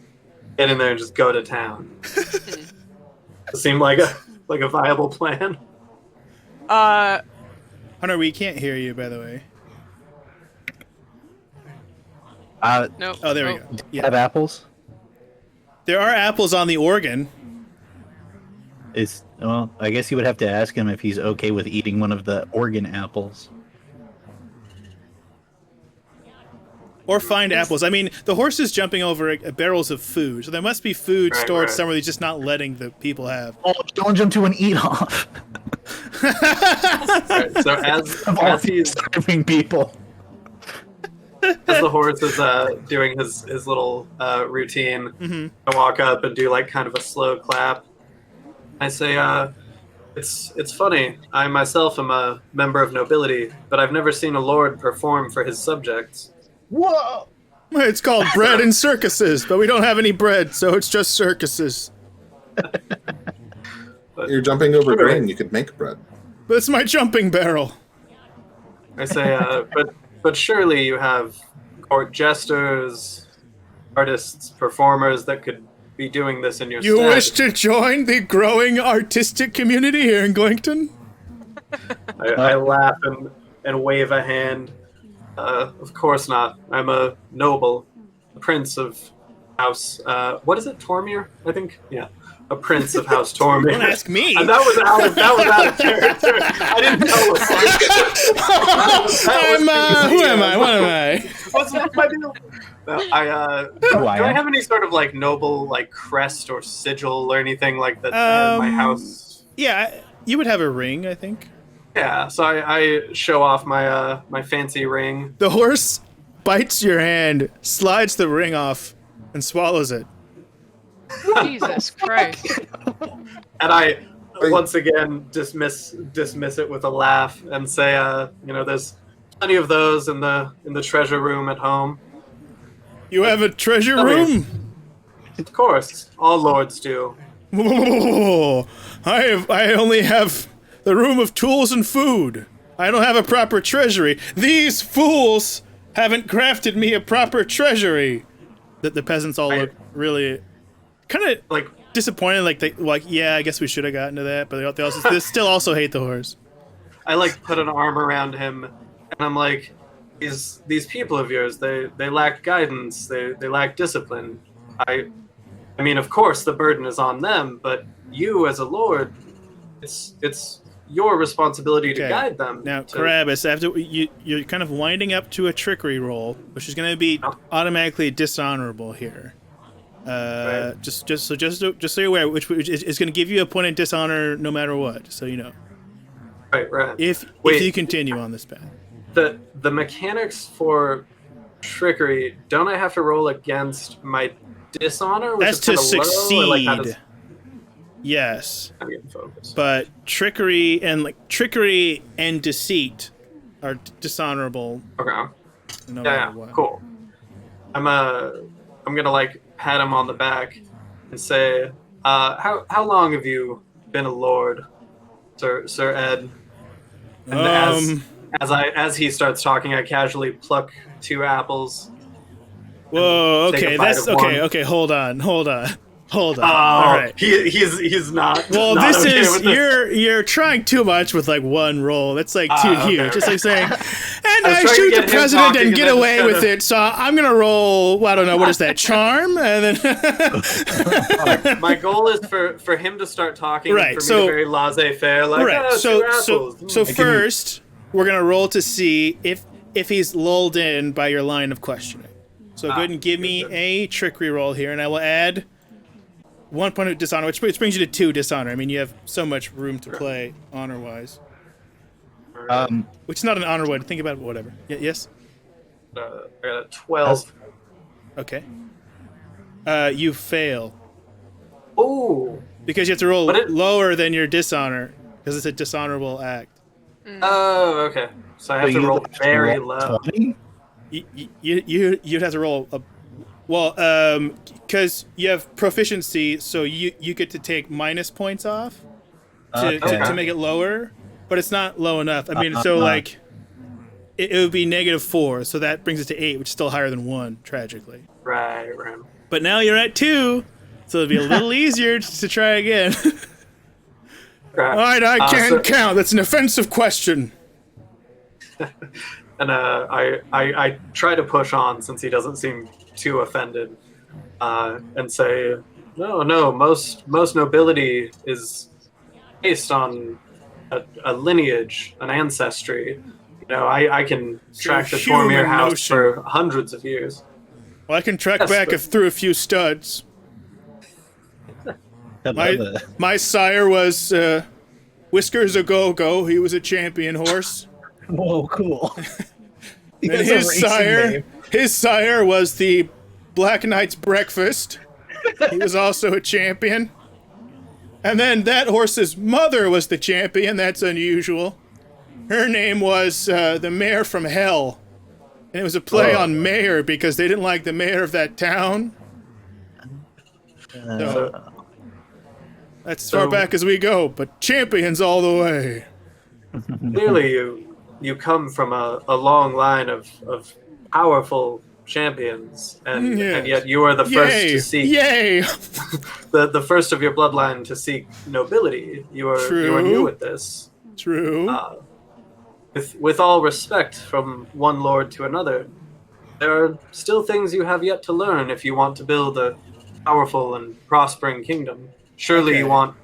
Speaker 2: get in there and just go to town. It seemed like a viable plan.
Speaker 1: Hunter, we can't hear you, by the way.
Speaker 4: Nope.
Speaker 1: Oh, there we go. Yeah.
Speaker 5: Have apples?
Speaker 1: There are apples on the organ.
Speaker 5: Well, I guess you would have to ask him if he's okay with eating one of the organ apples.
Speaker 1: Or find apples. I mean, the horse is jumping over barrels of food, so there must be food stored somewhere he's just not letting the people have.
Speaker 5: Oh, challenge him to an eat-off.
Speaker 2: Right, so as he's
Speaker 5: starving people.
Speaker 2: as the horse is doing his little routine, I walk up and do like kind of a slow clap. I say, it's funny. I myself am a member of nobility, but I've never seen a lord perform for his subjects.
Speaker 5: Whoa!
Speaker 1: It's called bread and circuses, but we don't have any bread, so it's just circuses.
Speaker 3: You're jumping over grain. You could make bread.
Speaker 1: But it's my jumping barrel.
Speaker 2: I say, but surely you have court jesters, artists, performers that could be doing this in your
Speaker 1: You
Speaker 2: stead.
Speaker 1: wish to join the growing artistic community here in Glington?
Speaker 2: I laugh and wave a hand. Of course not. I'm a noble, a prince of House. What is it, Tormir? I think. Yeah, a prince of House Tormir.
Speaker 1: Don't ask me.
Speaker 2: And that was out of character. I didn't know.
Speaker 1: Who am I? What am I?
Speaker 2: What's my deal? No, do I have any sort of like noble like crest or sigil or anything like that in my house?
Speaker 1: Yeah, you would have a ring, I think.
Speaker 2: Yeah, so I show off my fancy ring.
Speaker 1: The horse bites your hand, slides the ring off, and swallows it.
Speaker 4: Jesus Christ.
Speaker 2: And I once again dismiss it with a laugh and say, there's plenty of those in the treasure room at home.
Speaker 1: You have a treasure room?
Speaker 2: Of course, all lords do.
Speaker 1: I only have the room of tools and food. I don't have a proper treasury. These fools haven't crafted me a proper treasury. The peasants all look really kind of
Speaker 2: like
Speaker 1: disappointed. Like yeah, I guess we should have gotten to that, but they still also hate the horse.
Speaker 2: I like put an arm around him, and I'm like, these people of yours, they lack guidance. They lack discipline. I mean, of course, the burden is on them, but you as a lord, it's your responsibility to
Speaker 1: Okay.
Speaker 2: guide them.
Speaker 1: Now,
Speaker 2: to,
Speaker 1: Carabus, after you're kind of winding up to a trickery roll, which is going to be automatically dishonorable here.
Speaker 2: Right.
Speaker 1: Just so you're aware, which is going to give you a point in dishonor no matter what. Just so you know,
Speaker 2: right.
Speaker 1: if you continue on this path.
Speaker 2: The mechanics for trickery, don't I have to roll against my dishonor? Which
Speaker 1: That's
Speaker 2: is
Speaker 1: to
Speaker 2: kinda low,
Speaker 1: succeed.
Speaker 2: or like how does,
Speaker 1: Yes,
Speaker 2: I'm getting focused.
Speaker 1: but trickery and deceit are dishonorable.
Speaker 2: Okay.
Speaker 1: No
Speaker 2: Yeah,
Speaker 1: matter what.
Speaker 2: cool. I'm gonna like pat him on the back and say, how long have you been a lord, Sir Ed? And as he starts talking, I casually pluck 2 apples.
Speaker 1: Whoa.
Speaker 2: Take a
Speaker 1: Okay.
Speaker 2: bite
Speaker 1: That's
Speaker 2: of
Speaker 1: okay.
Speaker 2: one.
Speaker 1: Okay. Hold on.
Speaker 2: Oh,
Speaker 1: All right.
Speaker 2: he's not.
Speaker 1: Well,
Speaker 2: not
Speaker 1: this
Speaker 2: okay
Speaker 1: is
Speaker 2: with this.
Speaker 1: you're trying too much with like one roll. That's like too
Speaker 2: Okay,
Speaker 1: huge. Just like saying, and
Speaker 2: I was
Speaker 1: I
Speaker 2: trying to
Speaker 1: shoot
Speaker 2: get
Speaker 1: the
Speaker 2: him
Speaker 1: president
Speaker 2: talking
Speaker 1: and
Speaker 2: and
Speaker 1: get
Speaker 2: then
Speaker 1: away
Speaker 2: just
Speaker 1: with
Speaker 2: kinda-
Speaker 1: it. So I'm gonna roll. Well, I don't know what is that, charm, and then
Speaker 2: My goal is for him to start talking,
Speaker 1: Right,
Speaker 2: and for me
Speaker 1: so-
Speaker 2: to very laissez-faire, like,
Speaker 1: right.
Speaker 2: "Oh,
Speaker 1: So
Speaker 2: 2 apples."
Speaker 1: so first we're gonna roll to see if he's lulled in by your line of questioning. So go ahead and give me
Speaker 2: good.
Speaker 1: a trickery roll here, and I will add 1 point of dishonor, which brings you to 2 dishonor. I mean, you have so much room to play honor-wise. Which is not an honor way to think about it, but whatever. Yes?
Speaker 2: I got a 12.
Speaker 1: Okay. You fail.
Speaker 2: Oh.
Speaker 1: Because you have to roll
Speaker 2: But it-
Speaker 1: lower than your dishonor, because it's a dishonorable act.
Speaker 2: Oh, okay. So I have to
Speaker 5: you
Speaker 2: roll
Speaker 5: have to
Speaker 2: very
Speaker 5: roll
Speaker 2: low.
Speaker 5: 20?
Speaker 1: You'd have to roll a... Well, because you have proficiency, so you get to take minus points off to make it lower, but it's not low enough. I mean, so like... It would be -4, so that brings it to 8, which is still higher than 1, tragically.
Speaker 2: Right.
Speaker 1: But now you're at 2, so it'll be a little easier to try again.
Speaker 2: Right.
Speaker 1: All right, I can't
Speaker 2: so-
Speaker 1: count. That's an offensive question.
Speaker 2: And I try to push on since he doesn't seem too offended, and say, no, most nobility is based on a lineage, an ancestry. You know, I can track the
Speaker 1: human
Speaker 2: Tormir house
Speaker 1: notion.
Speaker 2: for hundreds of years.
Speaker 1: Well, I can track
Speaker 2: Yes,
Speaker 1: back
Speaker 2: but-
Speaker 1: through a few studs.
Speaker 5: I love it.
Speaker 1: My sire was Whiskers a Go-Go. He was a champion horse.
Speaker 5: Whoa, cool. He
Speaker 1: And
Speaker 5: has a
Speaker 1: his
Speaker 5: racing name.
Speaker 1: sire was the Black Knight's Breakfast. He was also a champion. And then that horse's mother was the champion. That's unusual. Her name was the Mayor from Hell. And it was a play on mayor because they didn't like the mayor of that town. So, that's as far
Speaker 2: So-
Speaker 1: back as we go, but champions all the way.
Speaker 2: Clearly, you come from a long line of powerful champions, and
Speaker 1: Yes.
Speaker 2: yet you are the first
Speaker 1: Yay!
Speaker 2: to seek
Speaker 1: Yay!
Speaker 2: the first of your bloodline to seek nobility. You are
Speaker 1: True.
Speaker 2: new at this.
Speaker 1: True.
Speaker 2: With all respect from one lord to another, there are still things you have yet to learn if you want to build a powerful and prospering kingdom. Surely
Speaker 1: Okay.
Speaker 2: you want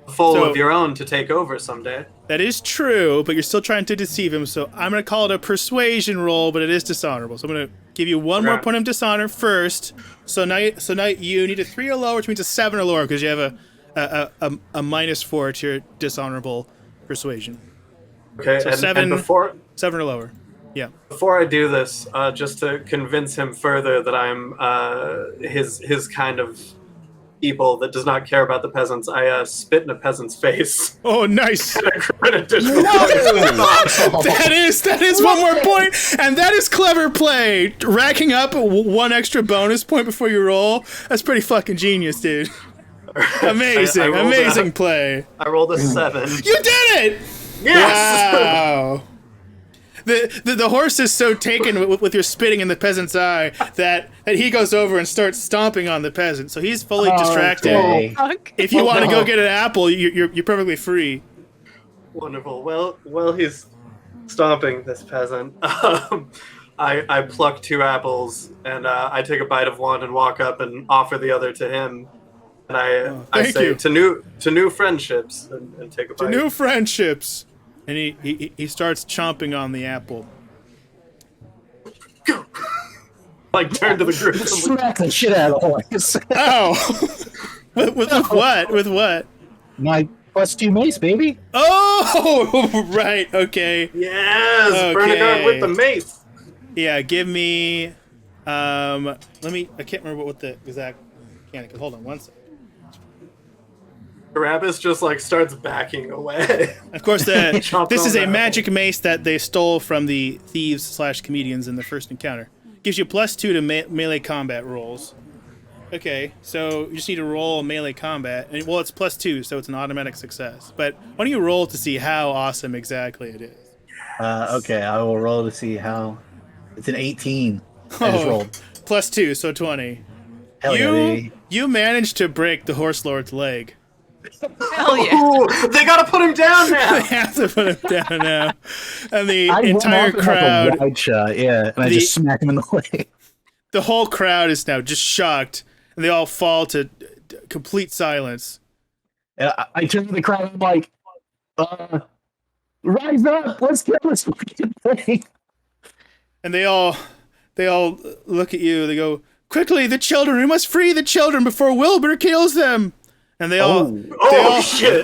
Speaker 2: a foal
Speaker 1: So-
Speaker 2: of your own to take over someday.
Speaker 1: That is true, but you're still trying to deceive him, so I'm going to call it a persuasion roll, but it is dishonorable. So I'm going to give you one more
Speaker 2: Okay.
Speaker 1: point of dishonor first. So now you need a 3 or lower, which means a 7 or lower, because you have a -4 to your dishonorable persuasion.
Speaker 2: Okay,
Speaker 1: So
Speaker 2: and
Speaker 1: 7
Speaker 2: before
Speaker 1: 7 or lower. Yeah.
Speaker 2: Before I do this, just to convince him further that I'm his kind of people that does not care about the peasants, I spit in a peasant's face.
Speaker 1: Oh, nice.
Speaker 2: And I credit additional
Speaker 1: That is one more point, and that is clever play. Racking up one extra bonus point before you roll. That's pretty fucking genius, dude. Amazing,
Speaker 2: I rolled
Speaker 1: amazing play.
Speaker 2: I rolled a 7.
Speaker 1: You did it!
Speaker 2: Yes!
Speaker 1: Wow. The horse is so taken with your spitting in the peasant's eye that he goes over and starts stomping on the peasant. So he's fully distracted.
Speaker 5: Okay.
Speaker 4: Fuck.
Speaker 1: If you
Speaker 2: Oh,
Speaker 1: want to
Speaker 2: no.
Speaker 1: go get an apple, you're perfectly free.
Speaker 2: Wonderful. Well, he's stomping this peasant. I pluck 2 apples and I take a bite of one and walk up and offer the other to him. And I
Speaker 1: thank
Speaker 2: say
Speaker 1: you.
Speaker 2: to new friendships and take a bite.
Speaker 1: To new friendships. And he starts chomping on the apple.
Speaker 2: Like turn to the group.
Speaker 5: Smack the shit out of the horse.
Speaker 1: Oh! with what? With what?
Speaker 5: My +2 mace, baby.
Speaker 1: Oh! Right, okay.
Speaker 2: Yes,
Speaker 1: Okay.
Speaker 2: Bernegard with the mace.
Speaker 1: Yeah, give me... I can't remember what the exact mechanic is. Hold on one second.
Speaker 2: Carabus just like starts backing away.
Speaker 1: Of course,
Speaker 2: Chomped
Speaker 1: this
Speaker 2: on
Speaker 1: is a
Speaker 2: the
Speaker 1: magic mace that they stole from the thieves/comedians in the first encounter. Gives you +2 to melee combat rolls. Okay, so you just need to roll melee combat. And, well, it's +2, so it's an automatic success. But why don't you roll to see how awesome exactly it is?
Speaker 5: Okay, I will roll to see how. It's an 18. I just rolled.
Speaker 1: +2, so 20.
Speaker 5: Hell yeah, baby.
Speaker 1: You managed to break the horse lord's leg.
Speaker 4: Hell yeah.
Speaker 2: Ooh, they gotta put him down now.
Speaker 1: They have to put him down now. And the
Speaker 5: I
Speaker 1: entire
Speaker 5: run off in, like,
Speaker 1: crowd,
Speaker 5: a wide shot, yeah, and I just smack him in the leg.
Speaker 1: the whole crowd is now just shocked, and they all fall to complete silence.
Speaker 5: And I turn to the crowd and I'm like, rise up, let's kill this fucking thing.
Speaker 1: And they all look at you. They go, quickly, the children! We must free the children before Wilbur kills them! And they all
Speaker 2: shit.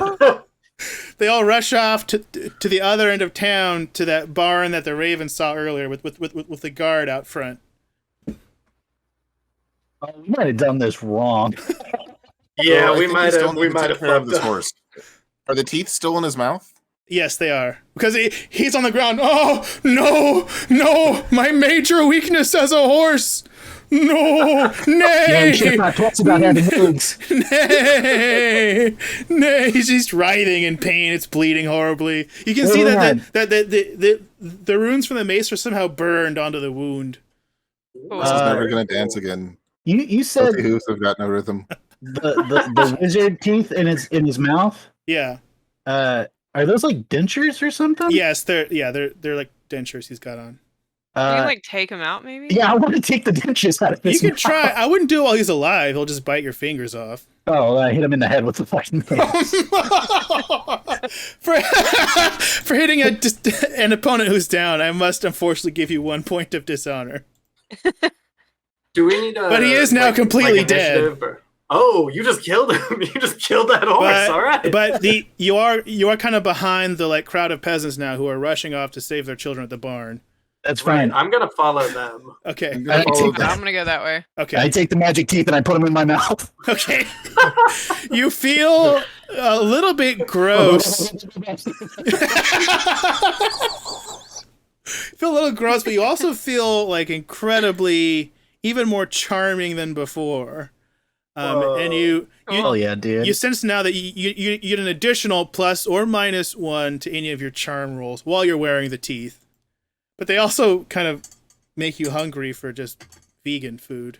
Speaker 1: they all rush off to the other end of town to that barn that the Raven saw earlier with the guard out front.
Speaker 5: Oh, we might have done this wrong.
Speaker 2: Yeah,
Speaker 3: Well, I
Speaker 2: we
Speaker 3: think
Speaker 2: might
Speaker 3: still
Speaker 2: have.
Speaker 3: need
Speaker 2: We
Speaker 3: to
Speaker 2: might
Speaker 3: take
Speaker 2: have
Speaker 3: care of
Speaker 2: fucked
Speaker 3: this
Speaker 2: up.
Speaker 3: horse. Are the teeth still in his mouth?
Speaker 1: Yes, they are. Because he's on the ground. Oh, no, my major weakness as a horse. No,
Speaker 5: Man, shit,
Speaker 1: nay,
Speaker 5: my thoughts about having legs.
Speaker 1: nay. He's just writhing in pain. It's bleeding horribly. You can see that the runes from the mace are somehow burned onto the wound.
Speaker 3: This is never gonna dance again.
Speaker 5: You said
Speaker 3: Filthy hooves have got no rhythm.
Speaker 5: the wizard teeth in his mouth.
Speaker 1: Yeah.
Speaker 5: Are those like dentures or something?
Speaker 1: Yes, they're like dentures he's got on.
Speaker 4: You can like take him out, maybe.
Speaker 5: Yeah, I want to take the dentures out of
Speaker 1: You
Speaker 5: his
Speaker 1: can
Speaker 5: mouth.
Speaker 1: try. I wouldn't do it while he's alive. He'll just bite your fingers off.
Speaker 5: Oh, I hit him in the head with the fucking mace.
Speaker 1: For hitting an opponent who's down, I must unfortunately give you 1 point of dishonor.
Speaker 2: Do we need a?
Speaker 1: But he is now completely dead.
Speaker 2: initiative or- Oh, you just killed him. You just killed that horse. All right.
Speaker 1: But you are kind of behind the crowd of peasants now who are rushing off to save their children at the barn.
Speaker 5: That's
Speaker 2: Right,
Speaker 5: fine.
Speaker 2: I'm gonna follow them.
Speaker 1: Okay.
Speaker 5: I
Speaker 4: I'm gonna go that way.
Speaker 1: Okay.
Speaker 5: I take the magic teeth and I put them in my mouth.
Speaker 1: Okay. You feel a little bit gross. Feel a little gross, but you also feel like incredibly, even more charming than before. And you
Speaker 5: Oh yeah, dude.
Speaker 1: you sense now that you get an additional plus or -1 to any of your charm rolls while you're wearing the teeth. But they also kind of make you hungry for just vegan food.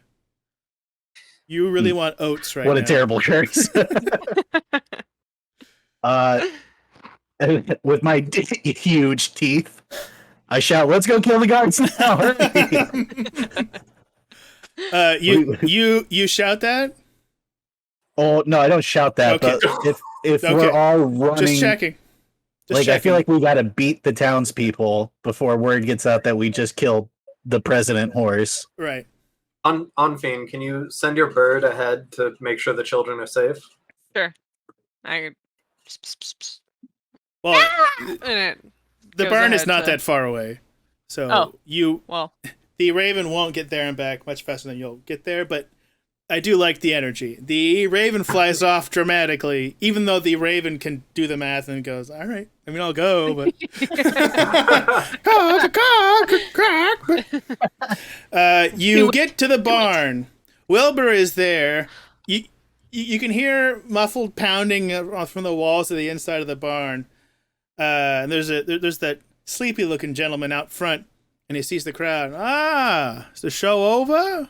Speaker 1: You really want oats right now.
Speaker 5: What a terrible choice. With my huge teeth, I shout, "Let's go kill the guards now!" Hurry!
Speaker 1: You shout that?
Speaker 5: Oh no, I don't shout that.
Speaker 1: Okay.
Speaker 5: But if
Speaker 1: Okay.
Speaker 5: we're all running,
Speaker 1: Just checking. Just
Speaker 5: I
Speaker 1: checking.
Speaker 5: feel like we got to beat the townspeople before word gets out that we just killed the president horse.
Speaker 1: Right.
Speaker 2: Ainfean, can you send your bird ahead to make sure the children are safe?
Speaker 4: Sure. I.
Speaker 1: Well,
Speaker 4: And it
Speaker 1: the
Speaker 4: goes
Speaker 1: barn is
Speaker 4: ahead
Speaker 1: not
Speaker 4: to-
Speaker 1: that far away, so
Speaker 4: Oh. Well,
Speaker 1: the Raven won't get there and back much faster than you'll get there. But I do like the energy. The Raven flies off dramatically, even though the Raven can do the math and goes, "All right, I mean, I'll go." But you get to the barn. Wilbur is there. You can hear muffled pounding from the walls of the inside of the barn. And there's that sleepy looking gentleman out front, and he sees the crowd. Ah, is the show over?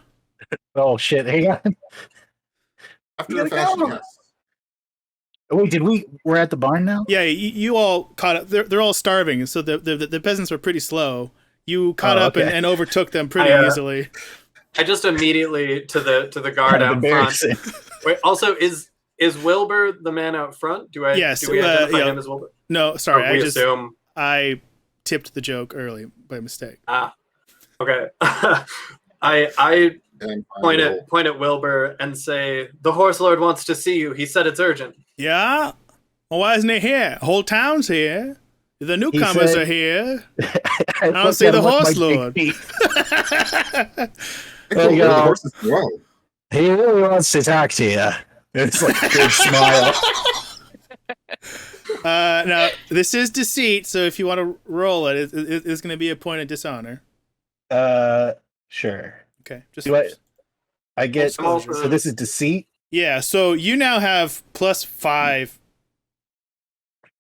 Speaker 5: Oh shit! Hang on.
Speaker 3: After a fashion, yes.
Speaker 5: Wait, we're at the barn now?
Speaker 1: Yeah, you all caught up. They're all starving, so the peasants were pretty slow. You caught up
Speaker 5: okay.
Speaker 1: and overtook them pretty
Speaker 2: I,
Speaker 1: easily.
Speaker 2: I just immediately to the guard
Speaker 5: Kind of
Speaker 2: out front.
Speaker 5: embarrassing.
Speaker 2: Wait, also is Wilbur the man out front? Do we identify him as Wilbur?
Speaker 1: No, sorry,
Speaker 2: Or we assume.
Speaker 1: I tipped the joke early by mistake.
Speaker 2: Okay. I point at Wilbur and say, "The Horse Lord wants to see you. He said it's urgent."
Speaker 1: Yeah? Well, why isn't he here? Whole town's here. The newcomers are here. I don't see the Horse Lord.
Speaker 5: There you go.
Speaker 3: The horse as well.
Speaker 5: He really wants to talk to you. It's like a big smile.
Speaker 1: Now, this is deceit, so if you want to roll it, it's going to be a point of dishonor.
Speaker 5: Sure.
Speaker 1: Okay.
Speaker 5: I get. So this is deceit.
Speaker 1: Yeah. So you now have +5.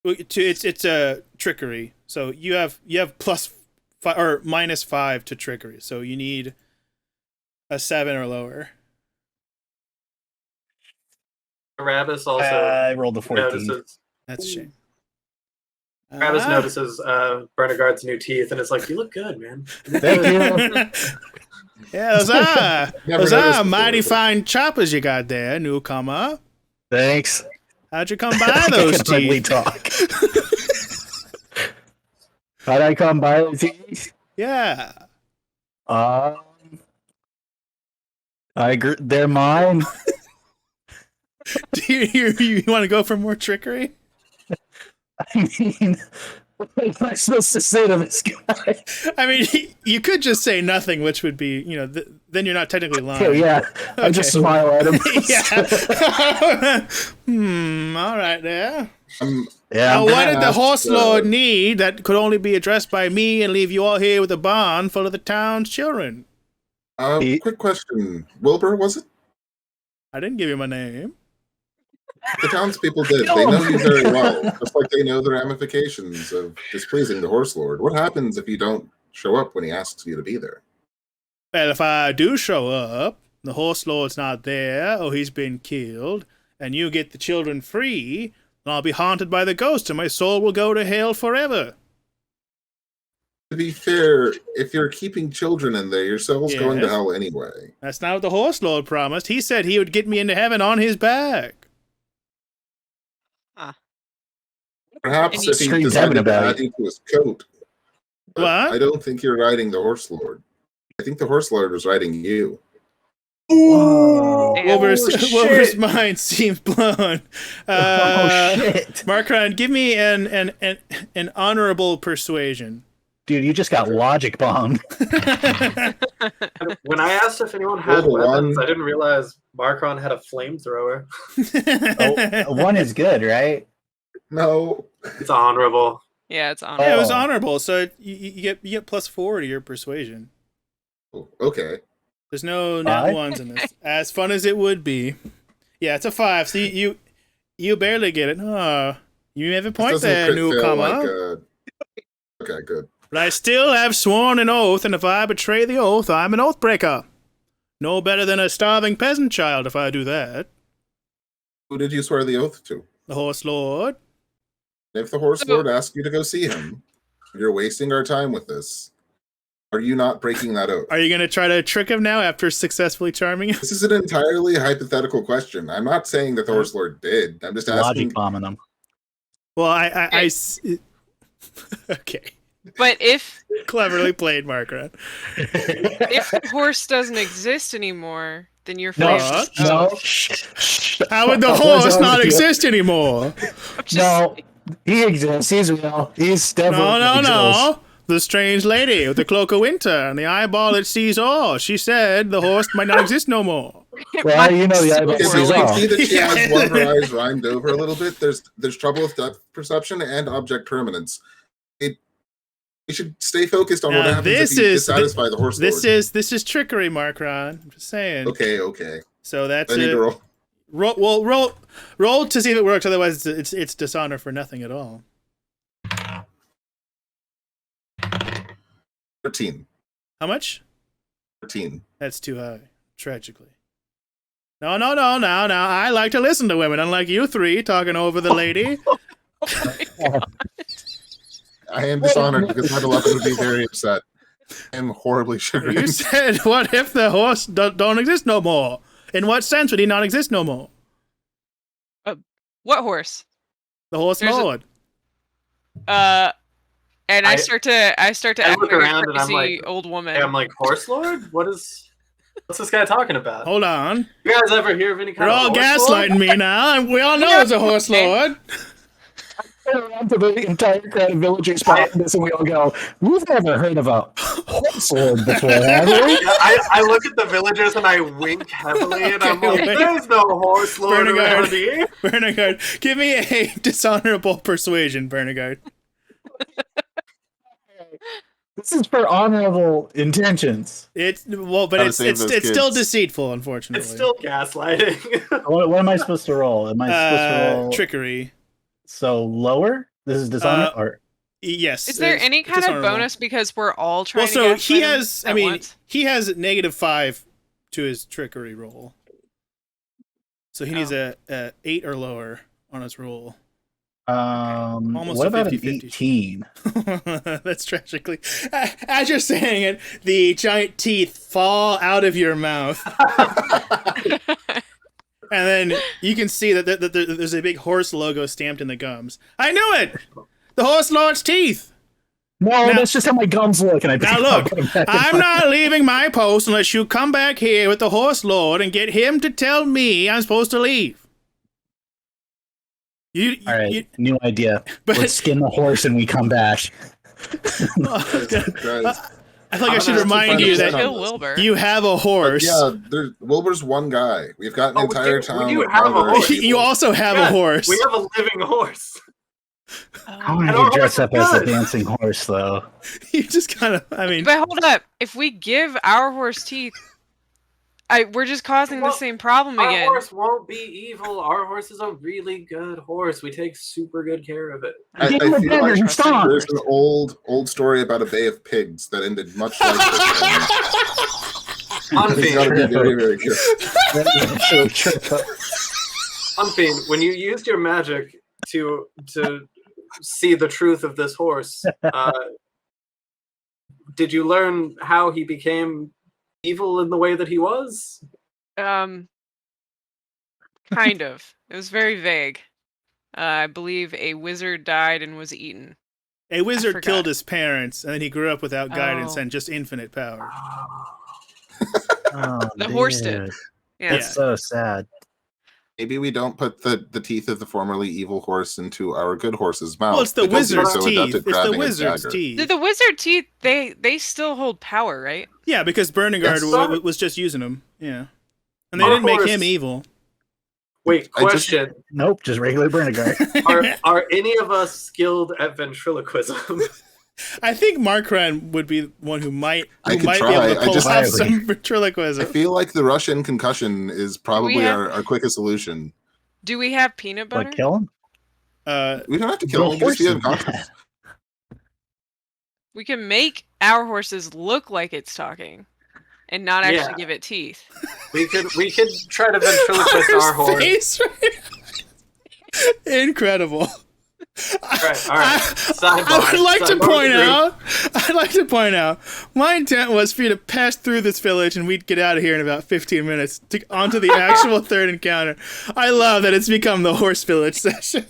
Speaker 1: It's a trickery. So you have +5 or -5 to trickery. So you need a 7 or lower.
Speaker 2: Carabus also
Speaker 5: I rolled a 14.
Speaker 2: notices.
Speaker 1: That's a shame.
Speaker 2: Carabus notices Bernegard's new teeth, and it's like, "You look good, man."
Speaker 5: Thank you.
Speaker 1: Yeah, those are mighty fine choppers you got there, newcomer.
Speaker 5: Thanks.
Speaker 1: How'd you come by those teeth?
Speaker 5: Talk. How'd I come by those teeth?
Speaker 1: Yeah.
Speaker 5: They're mine.
Speaker 1: Do you want to go for more trickery?
Speaker 5: I mean, what am I supposed to say to this guy?
Speaker 1: I mean, you could just say nothing, which would be, then you're not technically lying.
Speaker 5: Okay, yeah. I just smile at him.
Speaker 1: Yeah. All right there.
Speaker 5: Yeah.
Speaker 1: Now, what did the Horse Lord need that could only be addressed by me and leave you all here with a barn full of the town's children?
Speaker 3: Quick question. Wilbur, was it?
Speaker 1: I didn't give you my name.
Speaker 3: The townspeople did. They know you very well, just like they know the ramifications of displeasing the Horse Lord. What happens if you don't show up when he asks you to be there?
Speaker 1: Well, if I do show up, the Horse Lord's not there, or he's been killed, and you get the children free, then I'll be haunted by the ghost, and my soul will go to hell forever.
Speaker 3: To be fair, if you're keeping children in there, your soul's going to hell anyway.
Speaker 1: That's not what the Horse Lord promised. He said he would get me into heaven on his back.
Speaker 3: Perhaps if he decided to add you to his coat.
Speaker 1: What?
Speaker 3: I don't think you're riding the Horse Lord. I think the Horse Lord was riding you.
Speaker 1: Wilbur's mind seems blown.
Speaker 5: Shit.
Speaker 1: Markran, give me an honorable persuasion.
Speaker 5: Dude, you just got logic bombed.
Speaker 2: When I asked if anyone had weapons, I didn't realize Markran had a flamethrower.
Speaker 5: 1 is good, right?
Speaker 3: No.
Speaker 2: It's honorable.
Speaker 4: Yeah, it's honorable.
Speaker 1: Yeah, it was honorable, so you get +4 to your persuasion.
Speaker 3: Oh, okay.
Speaker 1: There's no net ones in this. As fun as it would be. Yeah, it's a 5. So you barely get it. Oh, you have a point there, newcomer.
Speaker 3: Okay, good.
Speaker 1: But I still have sworn an oath, and if I betray the oath, I'm an oathbreaker. No better than a starving peasant child if I do that.
Speaker 3: Who did you swear the oath to?
Speaker 1: The Horse Lord.
Speaker 3: If the Horse Lord asks you to go see him, you're wasting our time with this. Are you not breaking that oath?
Speaker 1: Are you going to try to trick him now after successfully charming him?
Speaker 3: This is an entirely hypothetical question. I'm not saying that the Horse Lord did. I'm just asking.
Speaker 5: Logic bombing them.
Speaker 1: Well, okay.
Speaker 4: But if
Speaker 1: Cleverly played, Markran.
Speaker 4: if the horse doesn't exist anymore, then you're free.
Speaker 5: No.
Speaker 1: How would the horse not exist anymore?
Speaker 5: No, he exists. He's real. He's definitely
Speaker 1: No. The strange lady with the cloak of winter and the eyeball that sees all. She said the horse might not exist no more.
Speaker 5: Well, you know the eyeball
Speaker 3: Okay, so
Speaker 5: sees
Speaker 3: we
Speaker 5: all.
Speaker 3: see that she has one of her eyes rhymed over a little bit. There's trouble with depth perception and object permanence. We should stay focused on what happens if you dissatisfy the Horse Lord.
Speaker 1: This is trickery, Markran. I'm just saying.
Speaker 3: Okay.
Speaker 1: So that's
Speaker 3: I need to roll.
Speaker 1: Roll to see if it works. Otherwise, it's dishonor for nothing at all.
Speaker 3: 13.
Speaker 1: How much?
Speaker 3: 13.
Speaker 1: That's too high. Tragically. No. I like to listen to women, unlike you three talking over the lady.
Speaker 3: I am dishonored because my beloved would be very upset. I'm horribly
Speaker 1: You
Speaker 3: chagrined.
Speaker 1: said, what if the horse don't exist no more? In what sense would he not exist no more?
Speaker 4: What horse?
Speaker 1: The horse
Speaker 4: There's a-
Speaker 1: lord.
Speaker 4: And I start to
Speaker 2: I
Speaker 4: act
Speaker 2: look
Speaker 4: like
Speaker 2: around
Speaker 4: a
Speaker 2: and I'm
Speaker 4: crazy
Speaker 2: like,
Speaker 4: old woman.
Speaker 2: I'm like, Horse Lord? What's this guy talking about?
Speaker 1: Hold on.
Speaker 2: You guys ever hear of any kind
Speaker 1: You're
Speaker 2: of
Speaker 1: all
Speaker 2: horse lord?
Speaker 1: gaslighting me now. We all know it's a horse lord.
Speaker 5: Around to the entire crowd of villagers behind us, and we all go, "We've never heard of a horse lord before, have we?"
Speaker 2: Yeah, I look at the villagers and I wink heavily, and I'm
Speaker 1: Okay,
Speaker 2: like,
Speaker 1: wait.
Speaker 2: there's no horse lord
Speaker 1: Bernegard.
Speaker 2: around here.
Speaker 1: Bernegard, give me a dishonorable persuasion, Bernegard.
Speaker 5: This is for honorable intentions.
Speaker 1: It's
Speaker 3: Gotta save
Speaker 1: it's
Speaker 3: those
Speaker 1: still
Speaker 3: kids.
Speaker 1: deceitful, unfortunately.
Speaker 2: It's still gaslighting.
Speaker 5: What am I supposed to roll? Am I supposed to roll
Speaker 1: trickery.
Speaker 5: so lower? This is dishonor, or
Speaker 1: Yes.
Speaker 4: Is there
Speaker 1: it's
Speaker 4: any kind of
Speaker 1: dishonorable.
Speaker 4: bonus because we're all trying
Speaker 1: Well,
Speaker 4: to
Speaker 1: so
Speaker 4: gaslight
Speaker 1: he
Speaker 4: him
Speaker 1: has. I
Speaker 4: at
Speaker 1: mean,
Speaker 4: once?
Speaker 1: he has -5 to his trickery roll, so he needs a 8 or lower on his roll. Almost
Speaker 5: what
Speaker 1: a
Speaker 5: about an
Speaker 1: 50-50.
Speaker 5: 18?
Speaker 1: That's tragically. As you're saying it, the giant teeth fall out of your mouth, and then you can see that there's a big horse logo stamped in the gums. I knew it. The horse lord's teeth.
Speaker 5: No,
Speaker 1: Now-
Speaker 5: that's just how my gums look. And I
Speaker 1: Now look, I'm not leaving my post unless you come back here with the horse lord and get him to tell me I'm supposed to leave.
Speaker 5: All right, new idea.
Speaker 1: But-
Speaker 5: Let's skin the horse and we come back.
Speaker 1: I feel like I
Speaker 3: I'm
Speaker 1: should
Speaker 3: gonna
Speaker 1: remind
Speaker 3: have to
Speaker 1: you
Speaker 3: find
Speaker 1: that
Speaker 3: a
Speaker 4: Kill Wilbur.
Speaker 1: you have a horse.
Speaker 3: Yeah, Wilbur's one guy. We've got an entire
Speaker 2: we
Speaker 3: town.
Speaker 2: do
Speaker 3: with
Speaker 2: have a
Speaker 3: other
Speaker 2: horse.
Speaker 3: people.
Speaker 1: You also have a
Speaker 2: Yeah,
Speaker 1: horse.
Speaker 2: We have a living horse.
Speaker 5: I want
Speaker 2: And
Speaker 5: to
Speaker 2: our
Speaker 5: dress
Speaker 2: horse
Speaker 5: up
Speaker 2: is
Speaker 5: as a
Speaker 2: good.
Speaker 5: dancing horse, though.
Speaker 1: You just kind of, I mean,
Speaker 4: But hold up, if we give our horse teeth, we're just causing the
Speaker 2: Well,
Speaker 4: same problem
Speaker 2: Our
Speaker 4: again.
Speaker 2: horse won't be evil. Our horse is a really good horse. We take super good care of it.
Speaker 3: I
Speaker 5: Give him a
Speaker 3: feel
Speaker 5: dinner,
Speaker 3: like
Speaker 5: he's strong.
Speaker 3: there's an old story about a bay of pigs that ended much like this one. He's got to be very, very good.
Speaker 2: Unfiend, when you used your magic to see the truth of this horse, did you learn how he became evil in the way that he was?
Speaker 4: Kind of. It was very vague. I believe a wizard died and was eaten.
Speaker 1: a wizard
Speaker 4: forgot.
Speaker 1: killed his parents, and then he grew up without guidance
Speaker 4: Oh.
Speaker 1: and just infinite power.
Speaker 5: Oh,
Speaker 4: The horse
Speaker 5: dude.
Speaker 4: did. Yeah.
Speaker 5: That's so sad.
Speaker 3: Maybe we don't put the teeth of the formerly evil horse into our good horse's mouth.
Speaker 1: Well, it's the
Speaker 3: because he's
Speaker 1: wizard's
Speaker 3: so
Speaker 1: teeth.
Speaker 3: adept at
Speaker 1: It's the
Speaker 3: grabbing his
Speaker 1: wizard's
Speaker 3: dagger.
Speaker 1: teeth.
Speaker 4: The wizard teeth, they still hold power, right?
Speaker 1: Yeah, because Bernegard
Speaker 3: Yes.
Speaker 1: was just using them. Yeah. And they
Speaker 2: Our
Speaker 1: didn't make
Speaker 2: horse-
Speaker 1: him evil.
Speaker 2: Wait,
Speaker 3: I just-
Speaker 2: question.
Speaker 5: Nope, just regular Bernegard.
Speaker 2: Are any of us skilled at ventriloquism?
Speaker 1: I think Markran would be one who might
Speaker 3: I could
Speaker 1: be able
Speaker 3: try.
Speaker 1: to
Speaker 3: I
Speaker 1: pull
Speaker 3: just-
Speaker 1: off
Speaker 5: I
Speaker 1: some
Speaker 3: I
Speaker 1: ventriloquism.
Speaker 3: feel like the Russian concussion is probably
Speaker 4: have-
Speaker 3: our quickest solution.
Speaker 4: Do we have peanut butter?
Speaker 5: What, kill him?
Speaker 3: We don't have to kill him. He can just be
Speaker 5: horse is
Speaker 3: unconscious.
Speaker 4: We can make our horses look like it's talking and not actually
Speaker 2: Yeah.
Speaker 4: give it teeth.
Speaker 2: we could try to ventriloquist our horse.
Speaker 1: Face, right? Incredible.
Speaker 2: All right. Sidebar,
Speaker 1: I would like to
Speaker 2: sidebar
Speaker 1: point
Speaker 2: group.
Speaker 1: out. I'd like to point out. My intent was for you to pass through this village, and we'd get out of here in about 15 minutes onto the actual third encounter. I love that it's become the horse village session.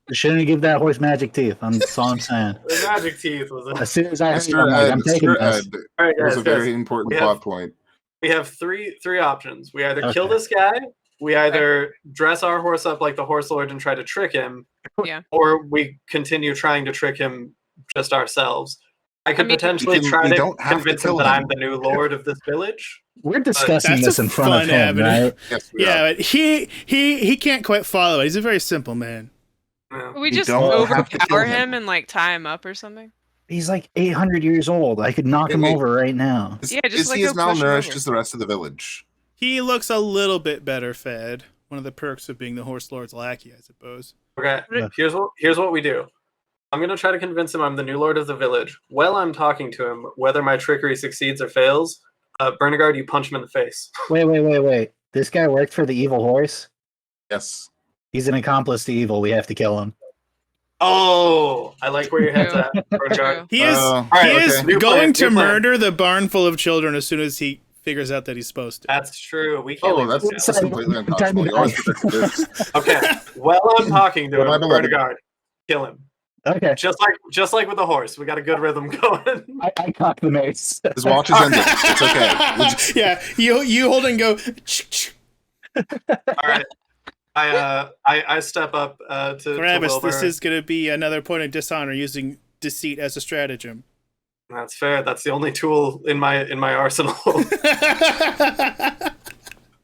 Speaker 5: You shouldn't give that horse magic teeth. That's all I'm saying.
Speaker 2: The magic teeth was
Speaker 5: As soon as I heard it,
Speaker 3: Mr.
Speaker 5: I'm like, I'm
Speaker 3: Ed,
Speaker 5: taking
Speaker 3: Mr.
Speaker 5: this.
Speaker 3: Ed,
Speaker 2: All right,
Speaker 3: that was
Speaker 2: guys,
Speaker 3: a very
Speaker 2: guys.
Speaker 3: important
Speaker 2: We
Speaker 3: plot
Speaker 2: have-
Speaker 3: point.
Speaker 2: We have three options. We either kill
Speaker 5: Okay.
Speaker 2: this guy, we either dress our horse up like the horse lord and try to trick him,
Speaker 4: Yeah.
Speaker 2: or we continue trying to trick him just ourselves. I could
Speaker 4: mean-
Speaker 2: potentially
Speaker 3: We
Speaker 2: try to
Speaker 3: don't have to
Speaker 2: convince him
Speaker 3: kill
Speaker 2: that
Speaker 3: him.
Speaker 2: I'm the new lord of this village.
Speaker 5: We're discussing
Speaker 1: That's
Speaker 5: this
Speaker 1: a
Speaker 5: in front of
Speaker 1: fun
Speaker 5: him,
Speaker 1: avenue.
Speaker 5: right?
Speaker 3: Yes, we
Speaker 1: Yeah,
Speaker 3: are.
Speaker 1: but he can't quite follow it. He's a very simple man.
Speaker 2: Yeah.
Speaker 4: We
Speaker 3: We
Speaker 4: just
Speaker 3: don't have to kill
Speaker 4: overpower
Speaker 3: him.
Speaker 4: him and like tie him up or something.
Speaker 5: He's like 800 years old. I could knock him
Speaker 3: Wait.
Speaker 5: over right now.
Speaker 3: Is,
Speaker 4: Yeah, just
Speaker 3: is
Speaker 4: like
Speaker 3: he as
Speaker 4: go push him
Speaker 3: malnourished
Speaker 4: over.
Speaker 3: as the rest of the village?
Speaker 1: He looks a little bit better fed. One of the perks of being the horse lord's lackey, I suppose.
Speaker 2: Okay,
Speaker 5: Yeah.
Speaker 2: here's what we do. I'm gonna try to convince him I'm the new lord of the village. While I'm talking to him, whether my trickery succeeds or fails, Bernegard, you punch him in the face.
Speaker 5: Wait. This guy worked for the evil horse?
Speaker 3: Yes.
Speaker 5: He's an accomplice to evil. We have to kill him.
Speaker 2: Oh, I like where your head's at, Bernegard.
Speaker 1: He is
Speaker 2: Alright,
Speaker 1: he is
Speaker 3: okay.
Speaker 2: New
Speaker 1: going
Speaker 2: plan,
Speaker 1: to
Speaker 2: new plan.
Speaker 1: murder the barn full of children as soon as he figures out that he's supposed to.
Speaker 2: That's true. We can't
Speaker 3: Oh,
Speaker 2: leave
Speaker 3: that's,
Speaker 2: this
Speaker 3: that's
Speaker 2: down.
Speaker 3: completely unconscionable. You always protect the kids.
Speaker 2: Okay. While I'm talking to
Speaker 3: Well, my
Speaker 2: him,
Speaker 3: beloved.
Speaker 2: Bernegard, kill him.
Speaker 5: Okay.
Speaker 2: Just like with the horse, we got a good rhythm going.
Speaker 5: I cock the mace.
Speaker 3: His watch is ended. It's okay. We'll just-
Speaker 1: Yeah, you hold and go.
Speaker 2: All right. I step up to
Speaker 1: Carabus,
Speaker 2: Wilbur.
Speaker 1: this is going to be another point of dishonor using deceit as a stratagem.
Speaker 2: That's fair. That's the only tool in my arsenal.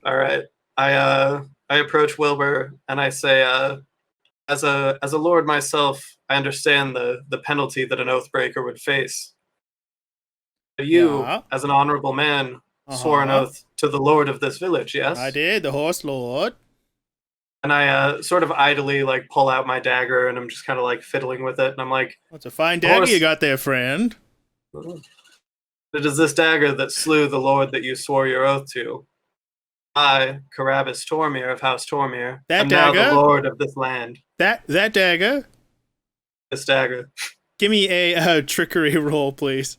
Speaker 2: All right. I approach Wilbur and I say, as a lord myself, I understand the penalty that an oathbreaker would face. But you,
Speaker 1: Yeah.
Speaker 2: as an honorable man, swore an oath to the lord of this village. Yes,
Speaker 1: I did, the horse lord.
Speaker 2: And I sort of idly like pull out my dagger and I'm just kind of like fiddling with it. And I'm like,
Speaker 1: That's a fine dagger
Speaker 2: Horse.
Speaker 1: you got there, friend.
Speaker 2: it is this dagger that slew the lord that you swore your oath to. I, Carabus Tormir of House Tormir,
Speaker 1: That
Speaker 2: am now
Speaker 1: dagger?
Speaker 2: the lord of this land.
Speaker 1: That dagger.
Speaker 2: This dagger.
Speaker 1: Give me a trickery roll, please.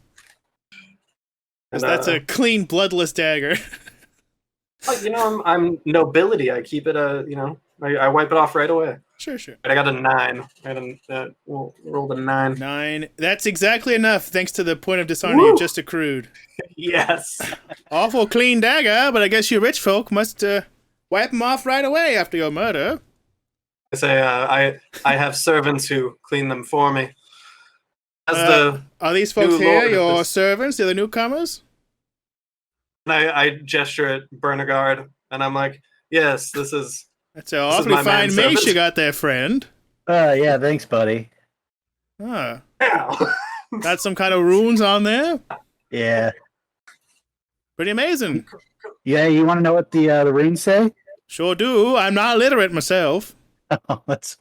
Speaker 1: 'Cause
Speaker 2: And,
Speaker 1: that's a clean, bloodless dagger.
Speaker 2: you know, I'm nobility. I keep it I wipe it off right away.
Speaker 1: Sure.
Speaker 2: But I got a 9. Rolled a 9.
Speaker 1: 9. That's exactly enough, thanks to the point of dishonor
Speaker 2: Woo!
Speaker 1: you just accrued.
Speaker 2: Yes.
Speaker 1: Awful clean dagger, but I guess you rich folk must wipe them off right away after your murder.
Speaker 2: I say I have servants who clean them for me. As
Speaker 1: Are these folks
Speaker 2: new
Speaker 1: here
Speaker 2: lord of
Speaker 1: your
Speaker 2: this-
Speaker 1: servants? They're the newcomers?
Speaker 2: I gesture at Bernegard and I'm like, yes, this is
Speaker 1: That's an
Speaker 2: This is
Speaker 1: awfully
Speaker 2: my
Speaker 1: fine mace
Speaker 2: manservant.
Speaker 1: you got there, friend.
Speaker 5: Yeah, thanks, buddy.
Speaker 1: Ah,
Speaker 2: Ow.
Speaker 1: got some kind of runes on there?
Speaker 5: Yeah.
Speaker 1: Pretty amazing.
Speaker 5: Yeah, you want to know what the runes say?
Speaker 1: Sure do. I'm not literate myself.
Speaker 5: Oh, that's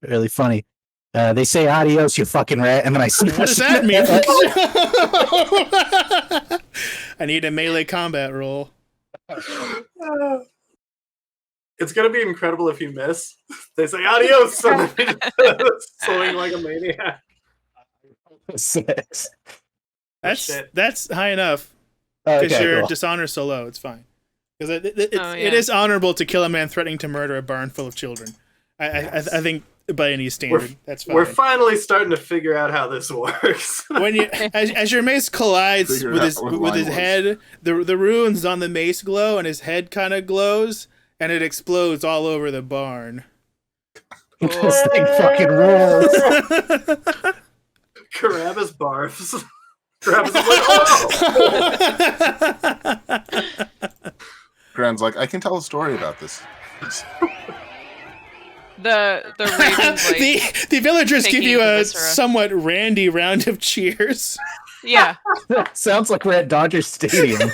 Speaker 5: really funny. They say adios, you fucking rat, and then I
Speaker 1: What does that mean? I need a melee combat roll.
Speaker 2: It's gonna be incredible if you miss. They say adios, and then you just swing like a maniac.
Speaker 5: 6.
Speaker 2: Shit.
Speaker 1: That's high enough because
Speaker 5: Okay,
Speaker 1: your
Speaker 5: cool.
Speaker 1: dishonor's so low. It's fine because
Speaker 4: Oh, yeah.
Speaker 1: it is honorable to kill a man threatening to murder a barn full of children. I think by any standard, that's fine.
Speaker 2: We're finally starting to figure out how this works.
Speaker 1: When you as your mace collides
Speaker 3: Figure
Speaker 1: with
Speaker 3: out
Speaker 1: his
Speaker 3: what the
Speaker 1: with
Speaker 3: line
Speaker 1: his
Speaker 3: was.
Speaker 1: head, the runes on the mace glow and his head kind of glows and it explodes all over the barn.
Speaker 5: This thing fucking rules.
Speaker 2: Carabus barfs. Carabus is like, oh!
Speaker 3: Gran's like, I can tell a story about this.
Speaker 4: The ravens like
Speaker 1: the villagers give
Speaker 4: taking
Speaker 1: you
Speaker 4: the
Speaker 1: a
Speaker 4: viscera.
Speaker 1: somewhat randy round of cheers.
Speaker 4: yeah.
Speaker 5: Sounds like we're at Dodger Stadium.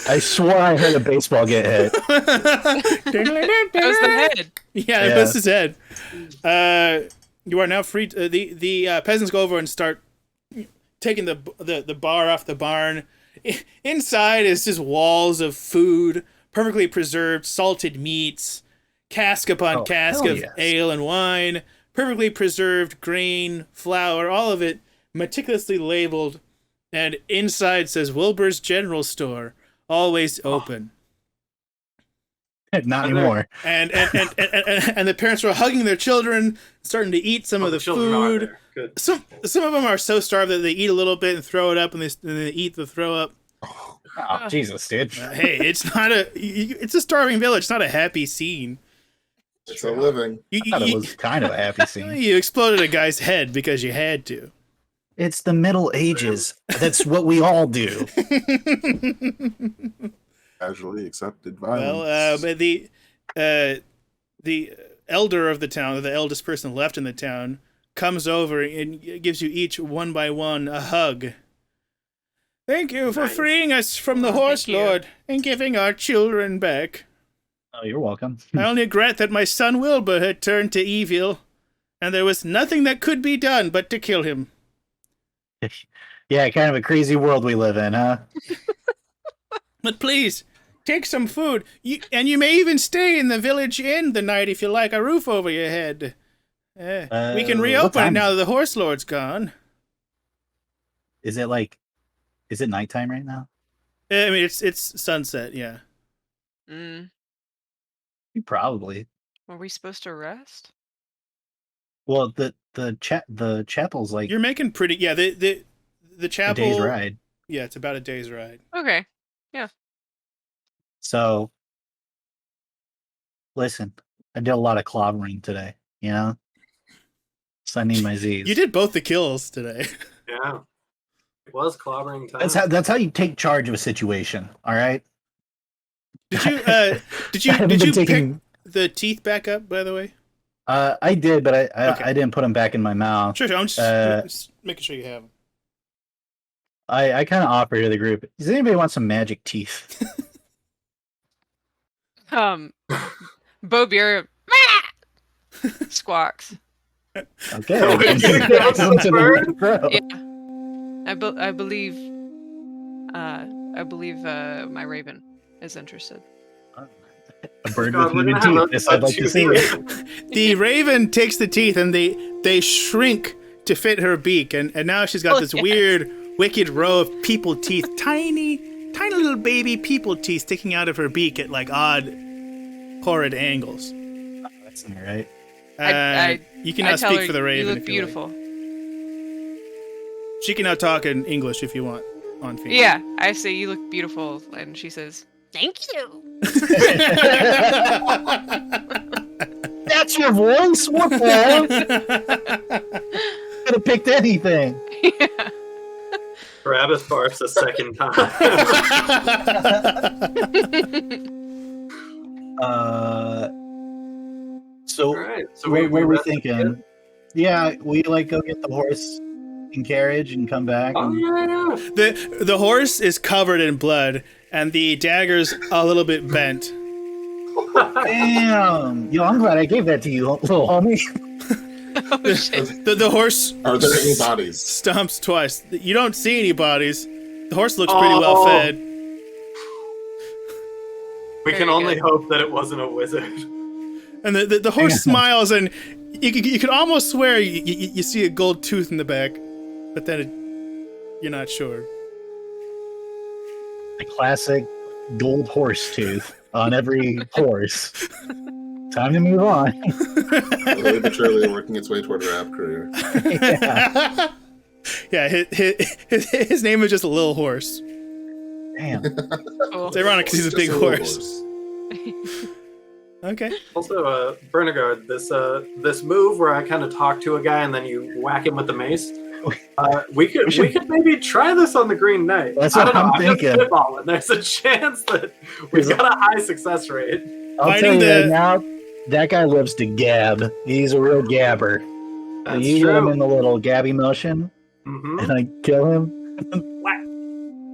Speaker 5: I swore I heard a baseball get hit.
Speaker 4: That was the head.
Speaker 1: Yeah, it was his head. You are now free. The peasants go over and start taking the bar off the barn. Inside is just walls of food, perfectly preserved salted meats, cask upon cask
Speaker 5: hell
Speaker 1: of
Speaker 5: yes.
Speaker 1: ale and wine, perfectly preserved grain, flour, all of it meticulously labeled. And inside says Wilbur's General Store, always open.
Speaker 5: Not anymore.
Speaker 1: And the parents were hugging their children, starting to eat some of the
Speaker 2: children are
Speaker 1: food.
Speaker 2: there. Good.
Speaker 1: Some of them are so starved that they eat a little bit and throw it up, and they eat the throw up.
Speaker 5: Oh, Jesus, dude.
Speaker 1: Hey, it's not it's a starving village. It's not a happy scene.
Speaker 3: It's a living.
Speaker 1: You,
Speaker 5: I thought it was kind of a happy scene.
Speaker 1: you exploded a guy's head because you had to.
Speaker 5: It's the Middle Ages. That's what we all do.
Speaker 3: Casually accepted violence.
Speaker 1: Well, but the elder of the town, or the eldest person left in the town, comes over and gives you each one by one a hug. Thank you for
Speaker 2: Nice.
Speaker 1: freeing us from the
Speaker 4: Oh,
Speaker 1: horse
Speaker 4: thank you.
Speaker 1: lord and giving our children back.
Speaker 5: Oh, you're welcome.
Speaker 1: I only regret that my son Wilbur had turned to evil, and there was nothing that could be done but to kill him.
Speaker 5: Yeah, kind of a crazy world we live in, huh?
Speaker 1: But please, take some food. And you may even stay in the village inn the night if you like a roof over your head. We can
Speaker 5: what
Speaker 1: reopen it
Speaker 5: time
Speaker 1: now
Speaker 5: is
Speaker 1: that the horse lord's gone.
Speaker 5: Is it nighttime right now?
Speaker 1: I mean, it's sunset. Yeah.
Speaker 4: Mm.
Speaker 5: Probably.
Speaker 4: Were we supposed to rest?
Speaker 5: Well, the chapel's like
Speaker 1: You're making pretty. Yeah. The
Speaker 5: a
Speaker 1: chapel.
Speaker 5: day's ride.
Speaker 1: Yeah, it's about a day's ride.
Speaker 4: Okay.
Speaker 5: So, listen, I did a lot of clobbering today, you know? So I need my Z's.
Speaker 1: You did both the kills today.
Speaker 2: Yeah. It was clobbering time.
Speaker 5: That's how you take charge of a situation, all right?
Speaker 1: Did you
Speaker 5: I haven't been
Speaker 1: pick
Speaker 5: taking-
Speaker 1: the teeth back up? By the way.
Speaker 5: I did, but
Speaker 1: Okay.
Speaker 5: I didn't put them back in my mouth.
Speaker 1: Sure. I'm just making sure you have them.
Speaker 5: I kind of offer to the group. Does anybody want some magic teeth?
Speaker 4: Bo Beer squawks.
Speaker 5: Okay.
Speaker 2: Oh, you give us
Speaker 5: Welcome to the
Speaker 2: bird?
Speaker 5: crow.
Speaker 4: Yeah. I believe my raven is interested.
Speaker 5: A bird
Speaker 2: God,
Speaker 5: with
Speaker 2: we're
Speaker 5: human
Speaker 2: gonna have
Speaker 5: teeth. Yes, I'd like to see it.
Speaker 1: The raven takes the teeth and they shrink to fit her beak, and now she's got this weird, wicked row of people teeth, tiny little baby people teeth sticking out of her beak at like odd, horrid angles.
Speaker 5: That's all right.
Speaker 1: You can now
Speaker 4: tell
Speaker 1: speak
Speaker 4: her,
Speaker 1: for the raven.
Speaker 4: You look
Speaker 1: if you like.
Speaker 4: beautiful.
Speaker 1: She can now talk in English if you want. On Phoenix.
Speaker 4: Yeah, I say you look beautiful, and she says, "Thank you."
Speaker 5: That's your voice? What the hell? Could have picked anything.
Speaker 4: Yeah.
Speaker 2: Carabus barks a second time.
Speaker 5: So
Speaker 2: All right. So
Speaker 5: what were we
Speaker 2: rested
Speaker 5: thinking?
Speaker 2: again?
Speaker 5: Yeah, we like go get the horse and carriage and come back.
Speaker 2: Oh
Speaker 5: And,
Speaker 2: yeah.
Speaker 1: The horse is covered in blood, and the dagger's a little bit bent.
Speaker 5: Damn! Yo, I'm glad I gave that to you, little homie.
Speaker 4: Oh shit.
Speaker 1: The horse
Speaker 3: Are there any bodies?
Speaker 1: stumps twice. You don't see any bodies. The horse looks pretty well fed.
Speaker 2: We
Speaker 4: Very
Speaker 2: can only
Speaker 4: good.
Speaker 2: hope that it wasn't a wizard.
Speaker 1: And the horse smiles, and you could almost swear you see a gold tooth in the back, but then you're not sure.
Speaker 5: The classic gold horse tooth on every horse. Time to move on.
Speaker 3: Slowly but surely working its way toward a rap career.
Speaker 5: Yeah.
Speaker 1: Yeah, his name is just a little horse.
Speaker 5: Damn.
Speaker 4: Cool.
Speaker 1: It's ironic because he's a
Speaker 3: Just
Speaker 1: big
Speaker 3: little
Speaker 1: horse. Okay.
Speaker 2: Also, Bernegard, this move where I kind of talk to a guy and then you whack him with the mace. We could maybe try this on the Green Knight.
Speaker 5: That's
Speaker 2: I
Speaker 5: what
Speaker 2: don't know,
Speaker 5: I'm
Speaker 2: just
Speaker 5: thinking.
Speaker 2: spitballing. There's a chance that we've got a high success rate.
Speaker 5: I'll
Speaker 1: Fighting
Speaker 5: tell you right
Speaker 1: the-
Speaker 5: now, that guy lives to gab. He's a real gabber. So
Speaker 2: That's
Speaker 5: you get him
Speaker 2: true.
Speaker 5: in the little gabby motion,
Speaker 2: Hmm.
Speaker 5: and I kill him.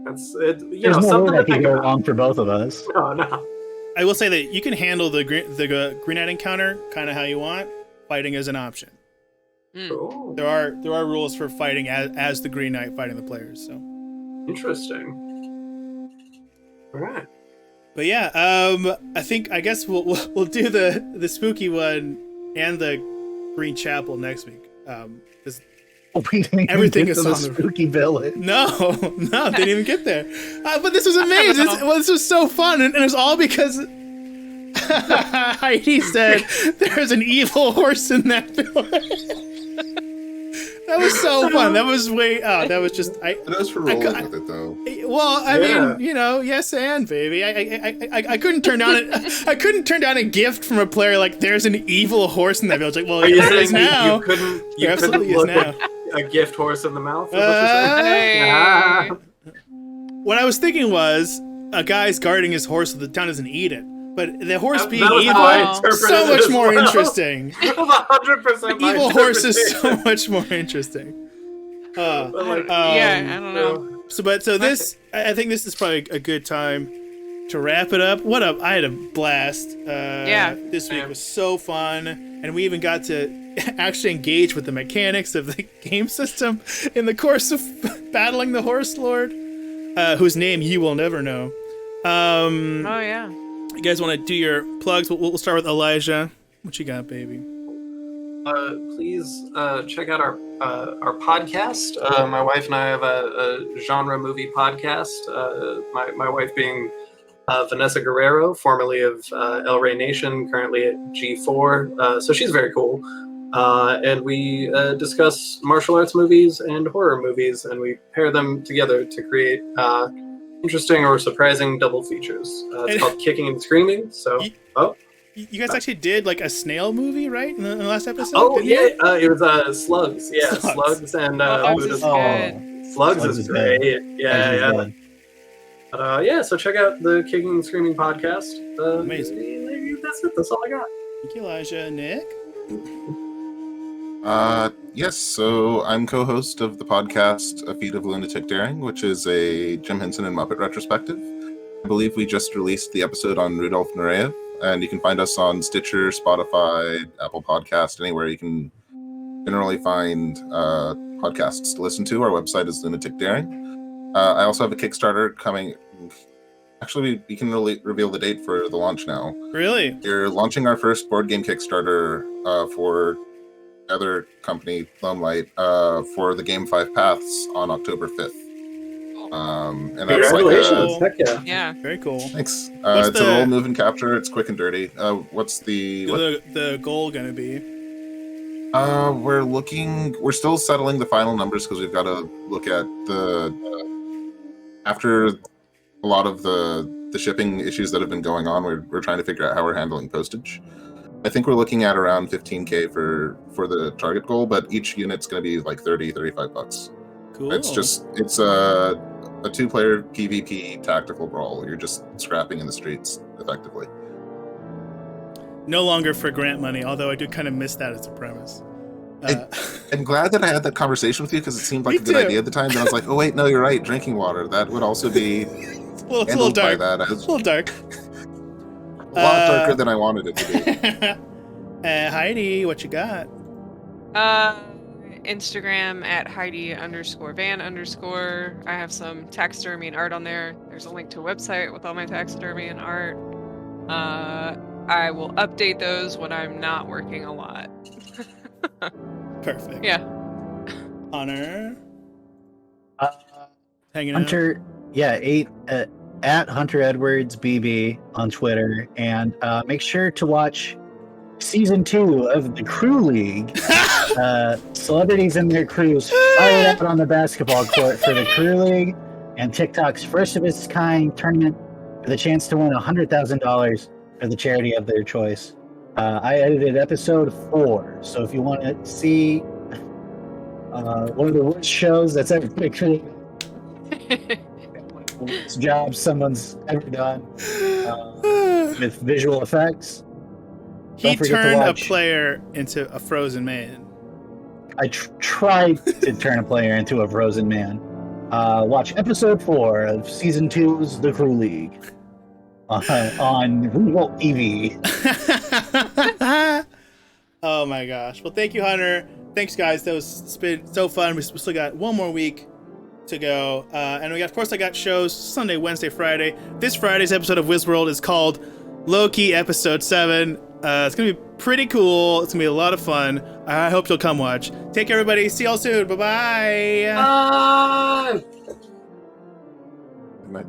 Speaker 2: That's it. You
Speaker 5: There's
Speaker 2: know,
Speaker 5: no
Speaker 2: something
Speaker 5: way
Speaker 2: to
Speaker 5: that can
Speaker 2: think
Speaker 5: go
Speaker 2: about.
Speaker 5: wrong for both of us.
Speaker 2: No.
Speaker 1: I will say that you can handle the Green Knight encounter kind of how you want. Fighting is an option.
Speaker 2: Cool.
Speaker 1: There are rules for fighting as the Green Knight fighting the players. So,
Speaker 2: Interesting. All right.
Speaker 1: but yeah, I guess we'll do the spooky one and the Green Chapel next week. 'Cause
Speaker 5: We didn't even
Speaker 1: Everything
Speaker 5: get
Speaker 1: is
Speaker 5: to the
Speaker 1: on the-
Speaker 5: spooky village.
Speaker 1: No, didn't even get there. But this was amazing. This was so fun, and it was all because Heidi said there's an evil horse in that village. That was so fun. That was that was just
Speaker 3: It is for rolling with it, though.
Speaker 1: Well, I
Speaker 2: Yeah.
Speaker 1: mean, yes and baby. I couldn't turn down a gift from a player like there's an evil horse in that village. Like, well,
Speaker 2: Are you
Speaker 1: there is
Speaker 2: saying
Speaker 1: now.
Speaker 2: you couldn't
Speaker 1: There
Speaker 2: you couldn't
Speaker 1: absolutely is
Speaker 2: look
Speaker 1: now.
Speaker 2: a gift horse in the mouth? Is what you're saying?
Speaker 4: Hey.
Speaker 2: Ah.
Speaker 1: What I was thinking was a guy's guarding his horse so the town doesn't eat it. But the horse being
Speaker 2: That was how I
Speaker 1: evil,
Speaker 2: interpreted
Speaker 1: so
Speaker 2: it
Speaker 1: much
Speaker 2: as
Speaker 1: more
Speaker 2: well.
Speaker 1: interesting.
Speaker 2: That was 100% my
Speaker 1: Evil horse is so
Speaker 2: interpretation.
Speaker 1: much more interesting.
Speaker 2: But, like,
Speaker 4: Yeah, I don't know.
Speaker 1: So this, I think this is probably a good time to wrap it up. I had a blast.
Speaker 4: Yeah.
Speaker 1: This week
Speaker 2: Yeah.
Speaker 1: was so fun, and we even got to actually engage with the mechanics of the game system in the course of battling the horse lord, whose name you will never know.
Speaker 4: Oh yeah.
Speaker 1: You guys want to do your plugs? We'll start with Elijah. What you got, baby?
Speaker 2: Please check out our podcast. My wife and I have a genre movie podcast. My wife being Vanessa Guerrero, formerly of El Rey Nation, currently at G4. So she's very cool. And we discuss martial arts movies and horror movies, and we pair them together to create interesting or surprising double features. It's called Kicking and Screaming. So,
Speaker 1: You guys actually did like a snail movie, right? In the last episode?
Speaker 2: Oh, yeah. It was Slugs. Yeah, Slugs and
Speaker 4: Slugs
Speaker 2: Buddha's
Speaker 4: is good.
Speaker 2: Slugs is great.
Speaker 5: Good.
Speaker 2: Yeah. Yeah, so check out the Kicking and Screaming podcast.
Speaker 1: Amazing.
Speaker 2: That's it. That's all I got.
Speaker 1: Thank you, Elijah. Nick?
Speaker 3: Yes, so I'm co-host of the podcast A Feat of Lunatic Daring, which is a Jim Henson and Muppet retrospective. I believe we just released the episode on Rudolph Nureyev, and you can find us on Stitcher, Spotify, Apple Podcast, anywhere you can generally find podcasts to listen to. Our website is Lunatic Daring. I also have a Kickstarter coming. Actually, we can really reveal the date for the launch now.
Speaker 1: Really?
Speaker 3: We're launching our first board game Kickstarter for other company, Lone Light, for the game 5 Paths on October 5th. And that's
Speaker 2: Congratulations.
Speaker 1: like
Speaker 2: Heck yeah.
Speaker 4: Yeah.
Speaker 1: Very cool.
Speaker 3: thanks.
Speaker 1: What's
Speaker 3: It's a roll, move, and capture. It's quick and dirty. What's the
Speaker 1: The goal gonna be?
Speaker 3: We're still settling the final numbers because we've got to look at after a lot of the shipping issues that have been going on. We're trying to figure out how we're handling postage. I think we're looking at around $15,000 for the target goal, but each unit's going to be like $35.
Speaker 1: Cool.
Speaker 3: It's a 2-player PvP tactical brawl. You're just scrapping in the streets effectively.
Speaker 1: No longer for grant money, although I do kind of miss that as a premise.
Speaker 3: I'm glad that I had that conversation with you because it seemed like
Speaker 1: Me
Speaker 3: a good
Speaker 1: too.
Speaker 3: idea at the time. Then I was like, oh wait, no, you're right. Drinking water, that would also be
Speaker 1: It's a little
Speaker 3: handled by
Speaker 1: dark.
Speaker 3: that.
Speaker 1: It's a little dark.
Speaker 3: A lot darker than I wanted it to be.
Speaker 1: Heidi, what you got?
Speaker 4: Instagram at Heidi_Van_. I have some taxidermy and art on there. There's a link to a website with all my taxidermy and art. I will update those when I'm not working a lot.
Speaker 1: Perfect.
Speaker 4: Yeah.
Speaker 1: Honor. Hanging
Speaker 5: Hunter, at Hunter Edwards BB on Twitter, and make sure to watch season 2 of the Crew League. Celebrities and their crews fired up on the basketball court for the Crew League and TikTok's first of its kind tournament for the chance to win $100,000 for the charity of their choice. I edited episode 4, so if you want to see one of the worst shows that's ever been created, worst job someone's ever done with visual effects.
Speaker 1: He
Speaker 5: Don't forget to
Speaker 1: turned a
Speaker 5: watch.
Speaker 1: player into a frozen man.
Speaker 5: I tried to turn a player into a frozen man. Watch episode 4 of season 2's The Crew League on Revolt TV.
Speaker 1: Oh my gosh. Well, thank you, Hunter. Thanks, guys. It's been so fun. We still got one more week to go. And we got, of course, I got shows Sunday, Wednesday, Friday. This Friday's episode of Wizworld is called Loki Episode 7. It's going to be pretty cool. It's going to be a lot of fun. I hope you'll come watch. Take care, everybody. See y'all soon. Bye-bye.
Speaker 2: Bye.
Speaker 3: Good night.